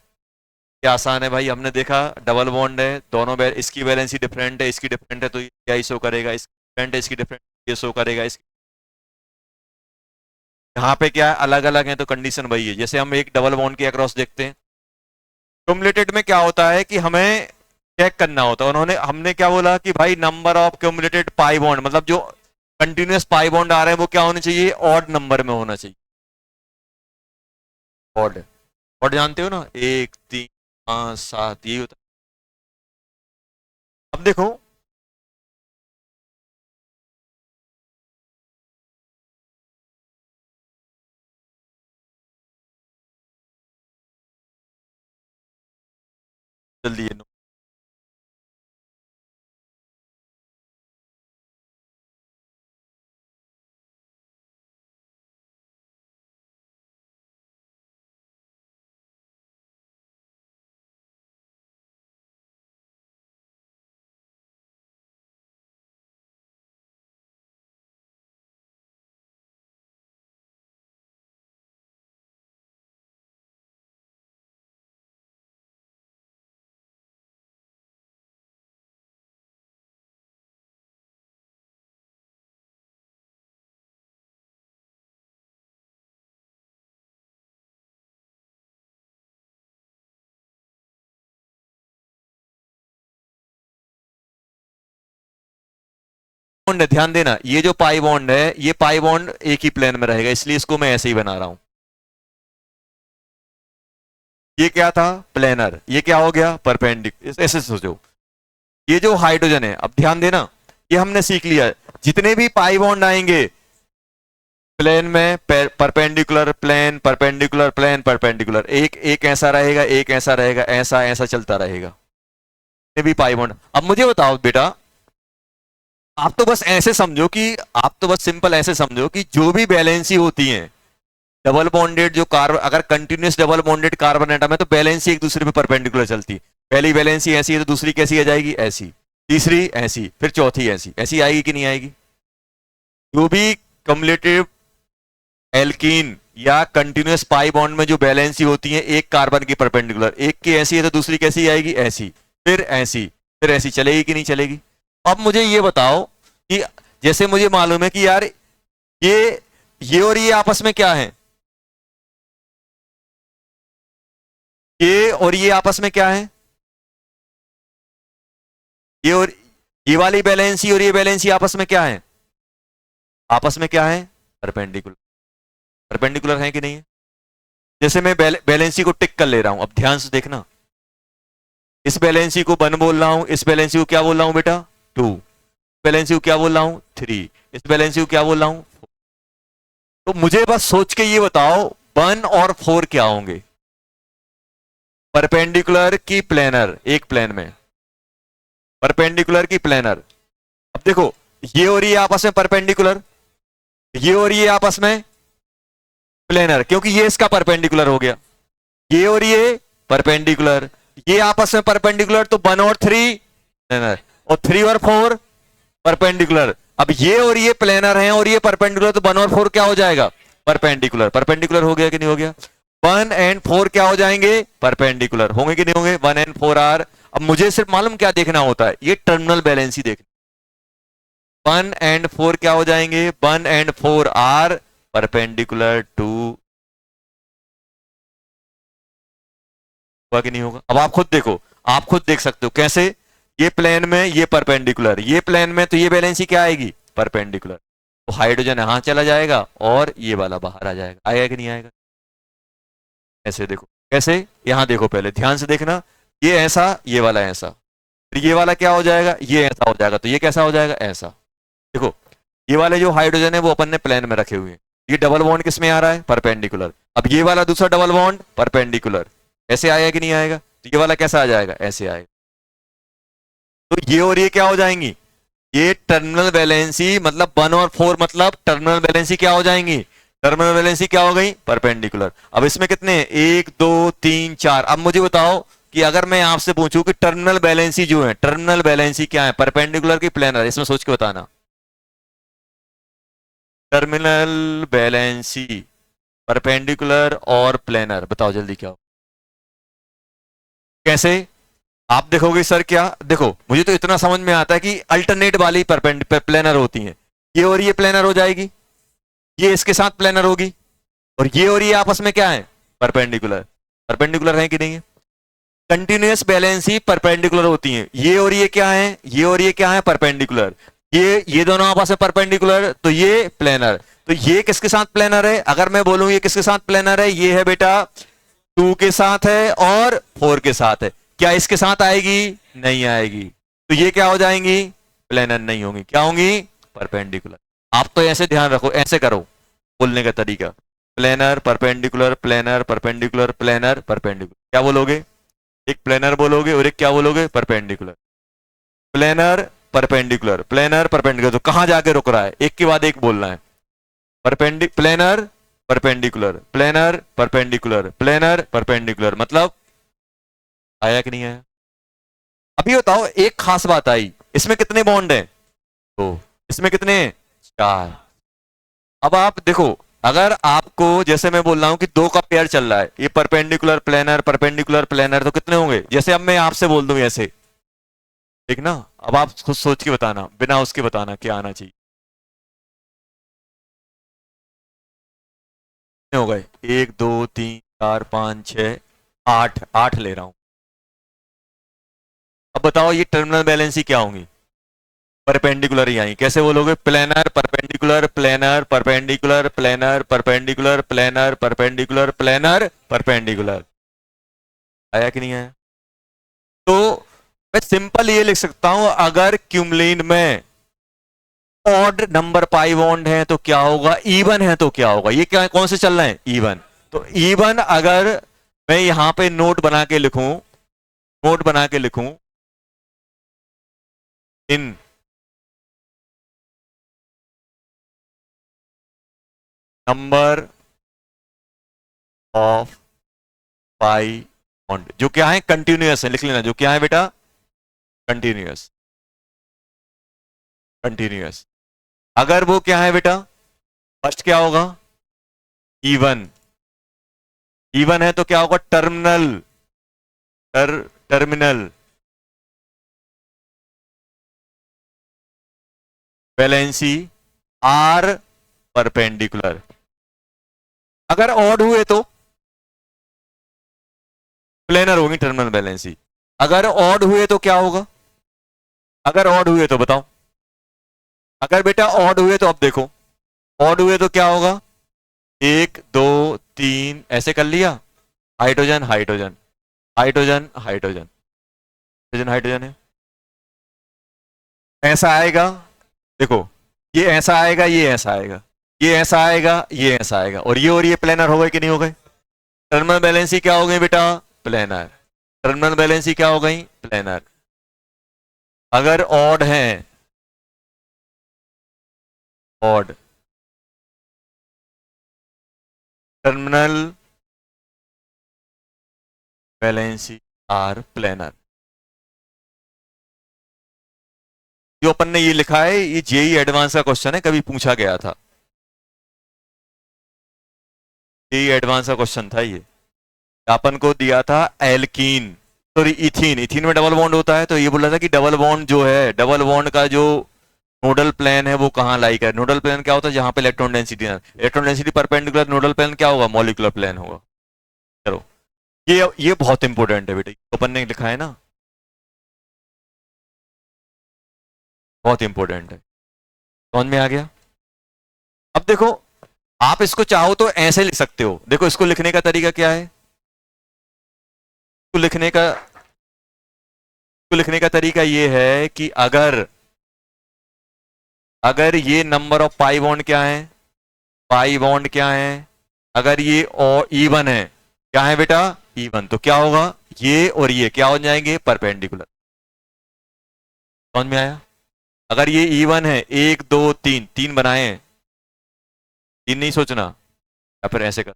ये आसान है भाई, हमने देखा डबल बॉन्ड है, दोनों इसकी वैलेंसी डिफरेंट है, इसकी डिफरेंट है, तो ये क्या शो करेगा, इसकी डिफरेंट है, इसकी डिफरेंट, ये शो करेगा। इस यहाँ पे क्या है, अलग अलग है, तो कंडीशन वही है। जैसे हम एक डबल बॉन्ड के अक्रॉस देखते हैं, क्युमुलेटेड में क्या होता है कि हमें चेक करना होता है, हमने क्या बोला कि भाई नंबर ऑफ क्युमुलेटेड पाई बॉन्ड, मतलब जो कंटिन्यूअस पाई बॉन्ड आ रहे हैं वो क्या होने चाहिए, ऑड नंबर में होना चाहिए। ऑड, ऑड जानते हो ना, 1 3 5 7, यही होता है। अब देखो, जल्दी ये बॉन्ड है, ध्यान देना, ये जो पाई बॉन्ड है, ये पाई बॉन्ड एक ही प्लेन में रहेगा, इसलिए इसको मैं ऐसे ही बना रहा हूं। ये क्या था, प्लेनर, ये क्या हो गया, परपेंडिकुलर, ऐसे सोचो। ये जो हाइड्रोजन है, अब ध्यान देना, ये हमने सीख लिया, जितने भी पाई बॉन्ड आएंगे प्लेन में, perpendicular plane, perpendicular plane, perpendicular, एक एक ऐसा रहेगा, एक ऐसा रहेगा, ऐसा ऐसा चलता रहेगा, जितने भी पाई बॉन्ड। अब मुझे बताओ बेटा, आप तो बस ऐसे समझो कि, आप तो बस सिंपल ऐसे समझो कि जो भी बैलेंसी होती है डबल बॉन्डेड जो कार्बन, अगर continuous double bonded carbon atom है तो बैलेंसी एक दूसरे पे परपेंडिकुलर चलती है। पहली बैलेंसी ऐसी है तो दूसरी कैसी आ जाएगी, ऐसी, तीसरी ऐसी, फिर चौथी ऐसी, ऐसी आएगी कि नहीं आएगी। जो भी कम्युलेटिव एल्कीन या कंटिन्यूस पाई बॉन्ड में जो बैलेंसी होती है एक कार्बन की परपेंडिकुलर, एक की ऐसी है तो दूसरी कैसी आएगी, ऐसी, फिर ऐसी, फिर ऐसी, चलेगी कि नहीं चलेगी। अब मुझे ये बताओ कि जैसे मुझे मालूम है कि यार ये और ये आपस में क्या है, ये और ये आपस में क्या है, ये और ये वाली बैलेंसी और ये बैलेंसी आपस में क्या है, आपस में क्या है, परपेंडिकुलर, परपेंडिकुलर है कि नहीं है। जैसे मैं बैलेंसी को टिक कर ले रहा हूं, अब ध्यान से देखना, इस बैलेंसी को 1 बोल रहा हूं, इस बैलेंसी को क्या बोल रहा हूं बेटा, 2, बैलेंसी को क्या बोल रहा हूं, 3, इस बैलेंसी को क्या बोल रहा हूं। तो मुझे बस सोच के ये बताओ 1 और 4 क्या होंगे, परपेंडिकुलर की प्लेनर, एक प्लेन में, परपेंडिकुलर की प्लेनर। अब देखो, ये और ये आपस में परपेंडिकुलर, ये और ये आपस में प्लेनर, क्योंकि ये इसका परपेंडिकुलर हो गया, ये और ये परपेंडिकुलर, ये आपस में परपेंडिकुलर, तो 1 और 3 प्लेनर, और 3 और 4 परपेंडिकुलर। अब ये और ये प्लेनर हैं और ये परपेंडिकुलर, तो 1 और 4 क्या हो जाएगा, परपेंडिकुलर, परपेंडिकुलर हो गया कि नहीं हो गया। 1 एंड 4 क्या हो जाएंगे, परपेंडिकुलर होंगे कि नहीं होंगे, 1 एंड 4 आर। अब मुझे सिर्फ मालूम क्या देखना होता है, ये टर्मिनल बैलेंस ही देखना। 1 एंड 4 क्या हो जाएंगे, 1 एंड 4 आर परपेंडिकुलर टू, होगा कि नहीं होगा। अब आप खुद देखो, आप खुद देख सकते हो कैसे, ये प्लेन में ये परपेंडिकुलर, ये प्लेन में, तो ये बैलेंसी क्या आएगी, परपेंडिकुलर, तो हाइड्रोजन यहां चला जाएगा और ये वाला बाहर आ जाएगा, आएगा कि नहीं आएगा। ऐसे देखो कैसे, यहां देखो, पहले ध्यान से देखना, ये ऐसा, ये वाला ऐसा, फिर ये वाला क्या हो जाएगा, ये ऐसा हो जाएगा, तो ये कैसा हो जाएगा, ऐसा। देखो, ये वाले जो हाइड्रोजन है वो अपन ने प्लेन में रखे हुए हैं, ये डबल बॉन्ड किस में आ रहा है, परपेंडिकुलर। अब ये वाला दूसरा डबल बॉन्ड परपेंडिकुलर, ऐसे आएगा कि नहीं आएगा, तो ये वाला कैसा आ जाएगा, ऐसे आएगा। तो ये और ये क्या हो जाएंगी, ये टर्मिनल वैलेंसी, मतलब 1 और 4 मतलब टर्मिनल वैलेंसी क्या हो जाएंगी, टर्मिनल वैलेंसी क्या हो गई, परपेंडिकुलर। अब इसमें कितने, 1 2 3 4। अब मुझे बताओ कि अगर मैं आपसे पूछूं कि टर्मिनल बैलेंसी जो है, टर्मिनल बैलेंसी क्या है, परपेंडिकुलर की प्लेनर, इसमें सोच के बताना। टर्मिनल बैलेंसी परपेंडिकुलर और प्लेनर, बताओ जल्दी क्या हो। कैसे? आप देखोगे सर क्या, देखो मुझे तो इतना समझ में आता है कि अल्टरनेट वाली प्लेनर होती हैं। ये और ये प्लेनर हो जाएगी, ये इसके साथ प्लेनर होगी, और ये और ये आपस में क्या है, परपेंडिकुलर। परपेंडिकुलर है कि नहीं है? कंटिन्यूअस बैलेंस ही परपेंडिकुलर होती हैं। ये और ये क्या है, ये और ये क्या है, परपेंडिकुलर। ये दोनों आपस में परपेंडिकुलर, तो ये प्लेनर। तो ये किसके साथ प्लेनर है? अगर मैं बोलूं ये किसके साथ प्लेनर है, ये है बेटा 2 के साथ है और 4 के साथ है। क्या इसके साथ आएगी? नहीं आएगी। तो ये क्या हो जाएंगी? प्लेनर नहीं होंगी। क्या होंगी? परपेंडिकुलर। आप तो ऐसे ध्यान रखो, ऐसे करो बोलने का तरीका, planar perpendicular planar perpendicular planar perpendicular. क्या बोलोगे? एक प्लेनर बोलोगे और एक क्या बोलोगे? Perpendicular. Planar perpendicular planar perpendicular. तो कहां जाके रुक रहा है? एक के बाद एक बोलना है। Planar perpendicular planar perpendicular planar perpendicular. मतलब आया कि नहीं आया? अभी बताओ, एक खास बात आई, इसमें कितने बॉन्ड हैं? दो। इसमें कितने हैं? 4। अब आप देखो, अगर आपको जैसे मैं बोल रहा हूं कि 2 का पेयर चल रहा है, ये परपेंडिकुलर प्लेनर, तो कितने होंगे? जैसे अब मैं आपसे बोल दूं ऐसे, ठीक ना? अब आप खुद सोच के बताना, बिना उसके बताना क्या आना चाहिए। कितने हो गए? 1 2 3 4 5 6 8। 8 ले रहा हूं। अब बताओ ये टर्मिनल बैलेंस ही क्या होंगी? परपेंडिकुलर ही आई। कैसे बोलोगे? Planar perpendicular planar perpendicular planar perpendicular planar perpendicular planar perpendicular. आया कि नहीं आया? तो मैं सिंपल ये लिख सकता हूं, अगर क्यूमलीन में ऑड नंबर पाई बॉन्ड है तो क्या होगा, इवन है तो क्या होगा। ये क्या, कौन से चल रहे हैं? इवन। तो इवन अगर मैं यहां पे नोट बना के लिखूं, नोट बना के लिखूं, इन नंबर ऑफ पाई बॉन्ड, जो क्या है, कंटिन्यूअस है, लिख लेना, जो क्या है बेटा, कंटिन्यूअस। कंटिन्यूअस अगर वो क्या है बेटा, फर्स्ट क्या होगा, इवन। इवन है तो क्या होगा, terminal. Terminal valency are perpendicular. अगर ऑड हुए तो प्लेनर होगी टर्मिनल वैलेंसी। अगर ऑड हुए तो क्या होगा? अगर ऑड हुए तो बताओ। अगर बेटा ऑड हुए तो अब देखो, ऑड हुए तो क्या होगा, 1 2 3 ऐसे कर लिया, hydrogen hydrogen hydrogen hydrogen hydrogen hydrogen है, ऐसा आएगा। देखो, ये ऐसा आएगा, ये ऐसा आएगा, ये ऐसा आएगा, ये ऐसा आएगा, और ये प्लेनर हो गए कि नहीं हो गए? टर्मिनल बैलेंसी क्या हो गई बेटा? प्लेनर। टर्मिनल बैलेंसी क्या हो गई? प्लेनर। अगर ऑड है, odd, terminal valency are planar. जो अपन ने ये लिखा है, ये जेई एडवांस का क्वेश्चन है, कभी पूछा गया था, जेई एडवांस का क्वेश्चन था ये। अपन को दिया था एल्कीन, सॉरी इथीन, इथीन में डबल बॉन्ड होता है, तो ये बोल रहा था कि डबल बॉन्ड जो है, डबल बॉन्ड का जो नोडल प्लेन है वो कहां लाई है। नोडल प्लेन क्या होता है? जहां पे इलेक्ट्रॉन डेंसिटी है, electron density perpendicular, nodal plane क्या होगा? मॉलिक्यूलर प्लेन होगा। चलो, ये बहुत इंपॉर्टेंट है बेटा, तो अपन ने लिखा है ना, बहुत इंपॉर्टेंट है। समझ में आ गया? अब देखो, आप इसको चाहो तो ऐसे लिख सकते हो। देखो, इसको लिखने का तरीका क्या है, इसको लिखने का तरीका ये है कि अगर अगर ये नंबर ऑफ पाई बॉन्ड क्या है, पाई बॉन्ड क्या है, अगर ये और इवन है, क्या है बेटा, इवन, तो क्या होगा, ये और ये क्या हो जाएंगे, परपेंडिकुलर। समझ में आया? अगर ये इवन है, 1 2 3, 3 बनाए हैं, 3 नहीं सोचना, या फिर ऐसे कर,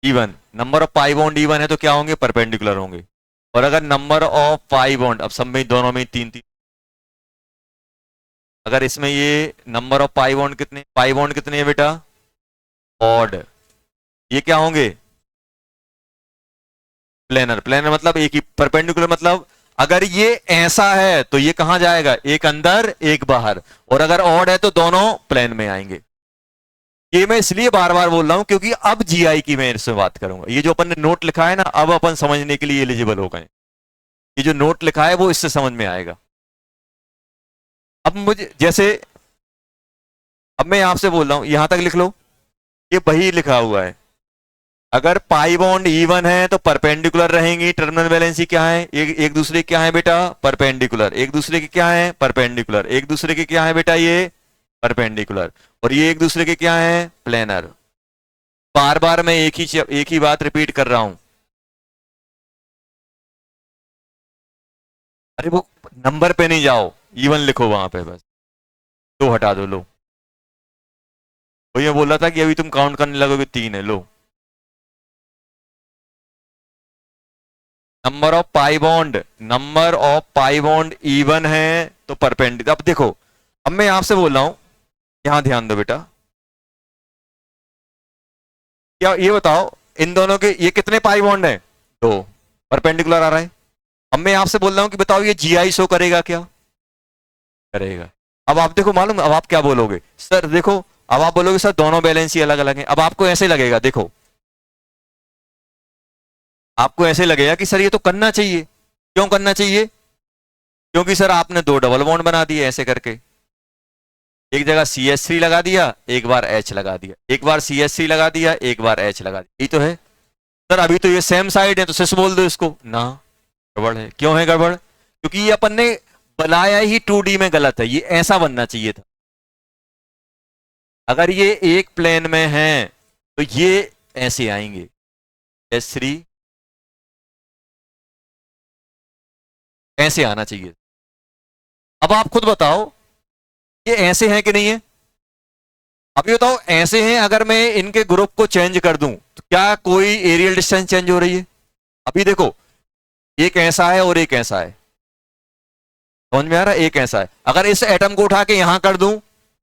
even, number of pi bond even है तो क्या होंगे, परपेंडिकुलर होंगे। और अगर नंबर ऑफ पाई बॉन्ड, अब सब में दोनों में 3 3, अगर इसमें ये नंबर ऑफ पाई बॉन्ड कितने, पाई बॉन्ड कितने है बेटा, ऑड, ये क्या होंगे, प्लेनर। प्लेनर मतलब एक ही, परपेंडिकुलर मतलब अगर ये ऐसा है तो ये कहां जाएगा, एक अंदर एक बाहर, और अगर ऑड है तो दोनों प्लेन में आएंगे। ये मैं इसलिए बार बार बोल रहा हूं क्योंकि अब जीआई की मैं इसमें बात करूंगा। ये जो अपन ने नोट लिखा है ना, अब अपन समझने के लिए एलिजिबल हो गए। ये जो नोट लिखा है वो इससे समझ में आएगा। अब मुझे जैसे, अब मैं आपसे बोल रहा हूं, यहां तक लिख लो, ये वही लिखा हुआ है। अगर पाई बॉन्ड इवन है तो परपेंडिकुलर रहेंगी। टर्मिनल वैलेंसी क्या है, एक दूसरे क्या है बेटा, परपेंडिकुलर। एक दूसरे के क्या है, परपेंडिकुलर। एक दूसरे के क्या है बेटा, ये परपेंडिकुलर। और ये एक दूसरे के क्या है, प्लेनर। बार बार मैं एक ही बात रिपीट कर रहा हूं। अरे वो नंबर पे नहीं जाओ, इवन लिखो वहां पे बस, दो हटा दो। लो, वो ये बोल रहा था कि अभी तुम काउंट करने लगोगे, 3 है। लो, number of pi bond even है तो परपेंडिकुलर। अब देखो, अब मैं आपसे बोल रहा हूं, यहां ध्यान दो बेटा, क्या ये बताओ, इन दोनों के ये कितने पाई बॉन्ड है, 2, परपेंडिकुलर आ रहा है। अब मैं आपसे बोल रहा हूं कि बताओ ये जीआई शो करेगा क्या, करेगा। अब आप देखो, मालूम अब आप क्या बोलोगे, सर देखो, अब आप बोलोगे सर दोनों बैलेंस ही अलग अलग हैं। अब आपको ऐसे लगेगा, देखो आपको ऐसे लगेगा कि सर ये तो करना चाहिए। क्यों करना चाहिए, क्योंकि सर आपने 2 डबल बॉन्ड बना दिए ऐसे करके। एक जगह CH3 लगा दिया, एक बार H लगा दिया, एक बार CH3 लगा दिया, एक बार H लगा दिया। ये तो है सर, अभी तो ये सेम साइड है तो सिस बोल दो इसको ना। गड़बड़ है। क्यों है गड़बड़, क्योंकि ये अपन ने बनाया ही 2D में गलत है। ये ऐसा बनना चाहिए था। अगर ये एक प्लेन में है तो ये ऐसे आएंगे, S3 ऐसे आना चाहिए। अब आप खुद बताओ ये ऐसे हैं कि नहीं है। अब ये बताओ, ऐसे हैं, अगर मैं इनके ग्रुप को चेंज कर दूं तो क्या कोई एरियल डिस्टेंस चेंज हो रही है। अभी देखो, एक ऐसा है और एक ऐसा है, समझ में आ रहा है, एक ऐसा है। अगर इस एटम को उठा के यहां कर दूं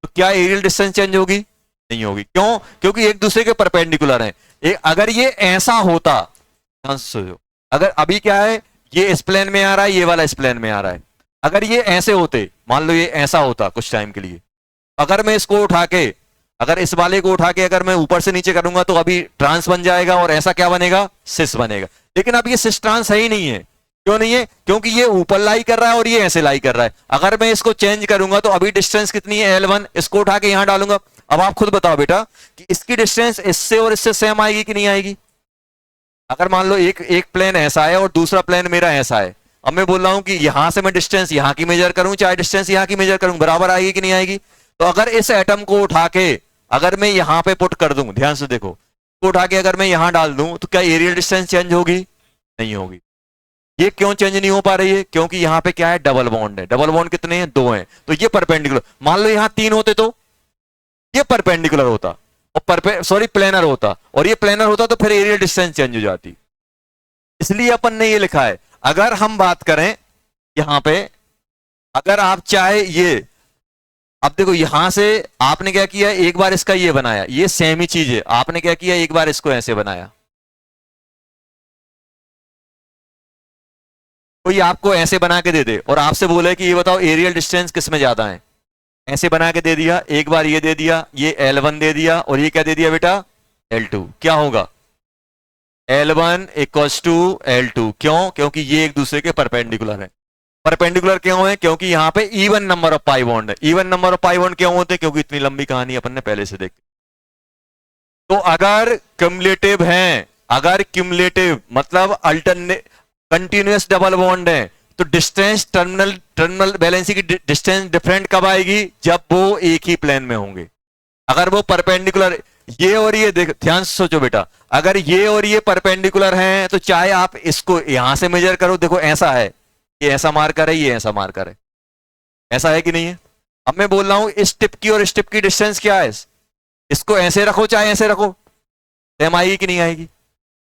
तो क्या एरियल डिस्टेंस चेंज होगी, नहीं होगी। क्यों, क्योंकि एक दूसरे के परपेंडिकुलर हैं। अगर ये ऐसा होता, अगर अभी क्या है, ये इस प्लेन में आ रहा है, ये वाला इस प्लेन में आ रहा है। अगर ये ऐसे होते, मान लो ये ऐसा होता कुछ टाइम के लिए, अगर मैं इसको उठा के, अगर इस वाले को उठा के अगर मैं ऊपर से नीचे करूंगा तो अभी ट्रांस बन जाएगा और ऐसा क्या बनेगा, सिस बनेगा। लेकिन अब ये सिस ट्रांस है ही नहीं है। क्यों नहीं है, क्योंकि ये ऊपर लाई कर रहा है और ये ऐसे लाई कर रहा है। अगर मैं इसको चेंज करूंगा तो अभी डिस्टेंस कितनी है, L1। इसको उठा के यहां डालूंगा। अब आप खुद बताओ बेटा कि इसकी डिस्टेंस इससे और इससे सेम आएगी कि नहीं आएगी। अगर मान लो एक प्लेन ऐसा है और दूसरा प्लेन मेरा ऐसा है, अब मैं बोल रहा हूं कि यहां से मैं डिस्टेंस यहां की मेजर करूं चाहे डिस्टेंस यहां की मेजर करूं, बराबर आएगी कि नहीं आएगी। तो अगर इस एटम को उठा के अगर मैं यहां पे पुट कर दूं, ध्यान से देखो, तो उठा के अगर मैं यहां डाल दूं तो क्या एरियल डिस्टेंस चेंज होगी, नहीं होगी। ये क्यों चेंज नहीं हो पा रही है, क्योंकि यहां पे क्या है, डबल बॉन्ड है। डबल बॉन्ड कितने हैं, 2 हैं। तो ये परपेंडिकुलर, मान लो यहां 3 होते तो ये परपेंडिकुलर होता और प्लेनर होता, और ये प्लेनर होता तो फिर एरियल डिस्टेंस चेंज हो जाती। इसलिए अपन ने ये लिखा है। अगर हम बात करें यहां पे, अगर आप चाहे ये, अब देखो यहां से आपने क्या किया, एक बार इसका ये बनाया, ये सेम ही चीज है। आपने क्या किया, एक बार इसको ऐसे बनाया, कोई आपको ऐसे बना के दे दे और आपसे बोले कि ये बताओ एरियल डिस्टेंस किस में ज्यादा है, ऐसे बना के दे दिया। एक बार ये दे दिया, ये L1 दे दिया, और ये क्या दे दिया बेटा, L2। क्या होगा, L1 इक्वल्स टू L2। क्यों, क्योंकि ये एक दूसरे के परपेंडिकुलर है। परपेंडिकुलर क्यों है, क्योंकि यहां पे even number of pi bond है। Even number of pi bond क्यों होते हैं, क्योंकि इतनी लंबी कहानी अपन ने पहले से देखी। तो अगर क्युमुलेटिव हैं, अगर क्युमुलेटिव मतलब अल्टरनेट कंटिन्यूअस डबल बॉन्ड है, तो डिस्टेंस टर्मिनल वैलेंसी की डिस्टेंस डिफरेंट कब आएगी, जब वो एक ही प्लेन में होंगे। अगर वो परपेंडिकुलर, ये और ये देख, ध्यान से सोचो बेटा, अगर ये और ये परपेंडिकुलर हैं तो चाहे आप इसको यहां से मेजर करो, देखो ऐसा है, ये ऐसा मार्कर है, ये ऐसा मार्कर है, ऐसा है कि नहीं है। अब मैं बोल रहा हूं इस टिप की और इस टिप की डिस्टेंस क्या है, इसको ऐसे रखो चाहे ऐसे रखो, सेम आएगी कि नहीं आएगी।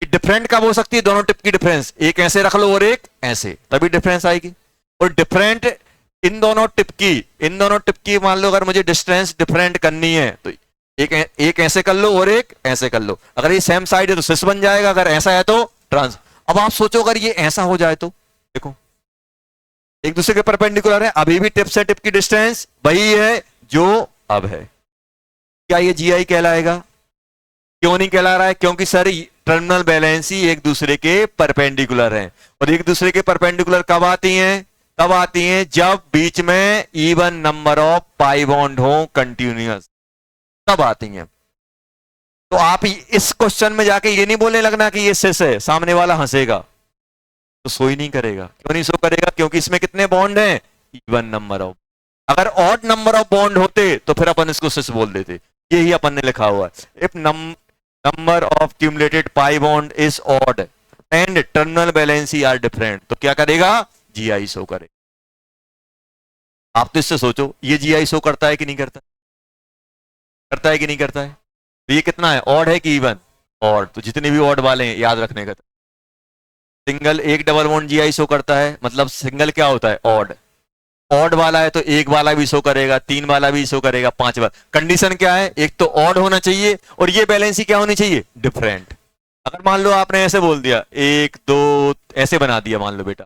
डिफरेंट कब हो सकती है, दोनों टिप की डिफरेंस, एक ऐसे रख लो और एक ऐसे, तभी डिफरेंस आएगी। और डिफरेंट इन दोनों टिप की मान लो अगर मुझे डिस्टेंस डिफरेंट करनी है तो एक ऐसे कर लो और एक ऐसे कर लो। अगर ये सेम साइड है तो सिस बन जाएगा, अगर ऐसा है तो ट्रांस। अब आप सोचो अगर ये ऐसा हो जाए तो देखो एक दूसरे के परपेंडिकुलर है, अभी भी टिप से टिप की डिस्टेंस वही है जो अब है, क्या ये जीआई कहलाएगा? क्यों नहीं कहला रहा है? क्योंकि सर टर्मिनल बैलेंस ही एक दूसरे के परपेंडिकुलर हैं, और एक दूसरे के परपेंडिकुलर कब आती हैं? तब आती हैं जब बीच में even number of pi bond हो कंटिन्यूअस, तब आती हैं। तो आप इस क्वेश्चन में जाके ये नहीं बोलने लगना कि ये सिस है, सामने वाला हंसेगा तो सो ही नहीं करेगा। क्यों नहीं सो करेगा? क्योंकि इसमें कितने बॉन्ड हैं? Even number of. अगर ऑड नंबर ऑफ बॉन्ड होते तो फिर अपन इसको सिस बोल देते, यही अपन ने लिखा हुआ है। If number of cumulated pi bond is odd and terminal valency are different, तो क्या करेगा? जीआई शो करे। आप तो इससे सोचो ये जीआई शो करता है कि नहीं करता? करता है कि नहीं करता है? तो ये कितना है? ऑड है कि इवन? ऑड। तो जितने भी ऑड वाले हैं याद रखने का, सिंगल एक डबल बॉन्ड जीआई शो करता है, मतलब सिंगल क्या होता है? ऑड। ऑड वाला है तो एक वाला भी शो करेगा, तीन वाला भी शो करेगा, पांच वाला। कंडीशन क्या है? एक तो ऑड होना चाहिए और ये बैलेंस ही क्या होनी चाहिए? डिफरेंट। अगर मान लो आपने ऐसे बोल दिया एक दो ऐसे बना दिया मान लो बेटा,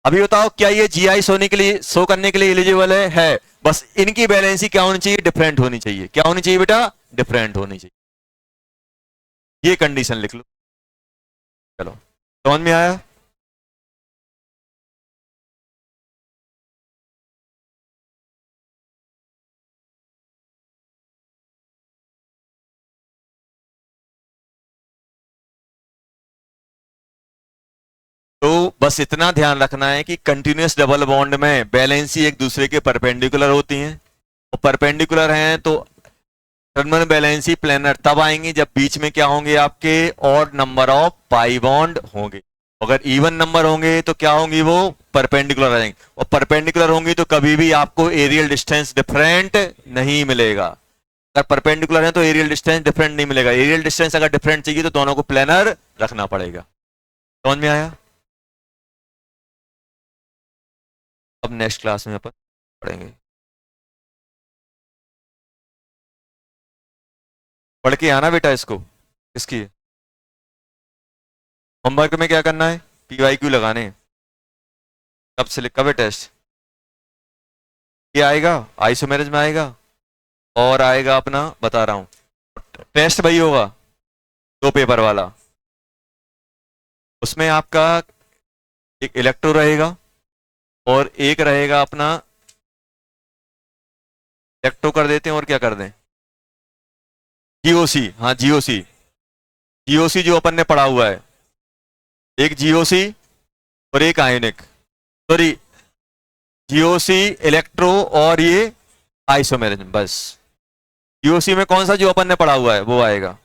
अभी बताओ क्या ये जीआई सोने के लिए शो करने के लिए एलिजिबल है? बस इनकी बैलेंस ही क्या होनी चाहिए? डिफरेंट होनी चाहिए। क्या होनी चाहिए बेटा? डिफरेंट होनी चाहिए। ये कंडीशन लिख लो। चलो समझ में आया? तो बस इतना ध्यान रखना है कि कंटिन्यूअस डबल बॉन्ड में बैलेंसी एक दूसरे के परपेंडिकुलर होती हैं, और परपेंडिकुलर हैं तो टर्मिनल बैलेंसी प्लेनर तब आएंगे जब बीच में क्या होंगे? आपके odd number of pi bond होंगे। अगर इवन नंबर होंगे तो क्या होंगी? वो परपेंडिकुलर आएंगे, और परपेंडिकुलर होंगी तो कभी भी आपको एरियल डिस्टेंस डिफरेंट नहीं मिलेगा। अगर परपेंडिकुलर है तो एरियल डिस्टेंस डिफरेंट नहीं मिलेगा। एरियल डिस्टेंस अगर डिफरेंट चाहिए तो दोनों को प्लेनर रखना पड़ेगा। समझ में आया? अब नेक्स्ट क्लास में अपन पढ़ेंगे। पढ़ के आना बेटा इसको। इसकी होमवर्क में क्या करना है? पीवाईक्यू लगाने। कब से कब है टेस्ट? ये आएगा आइसोमेरिज में आएगा, और आएगा अपना बता रहा हूं टेस्ट वही होगा, दो पेपर वाला। उसमें आपका एक इलेक्ट्रो रहेगा और एक रहेगा अपना, इलेक्ट्रो कर देते हैं और क्या कर दें? जीओसी। हाँ जीओसी, जीओसी जो अपन ने पढ़ा हुआ है, एक जीओसी और एक आयोनिक, सॉरी जीओसी इलेक्ट्रो और ये आइसोमेरिज्म। बस जीओसी में कौन सा जो अपन ने पढ़ा हुआ है वो आएगा।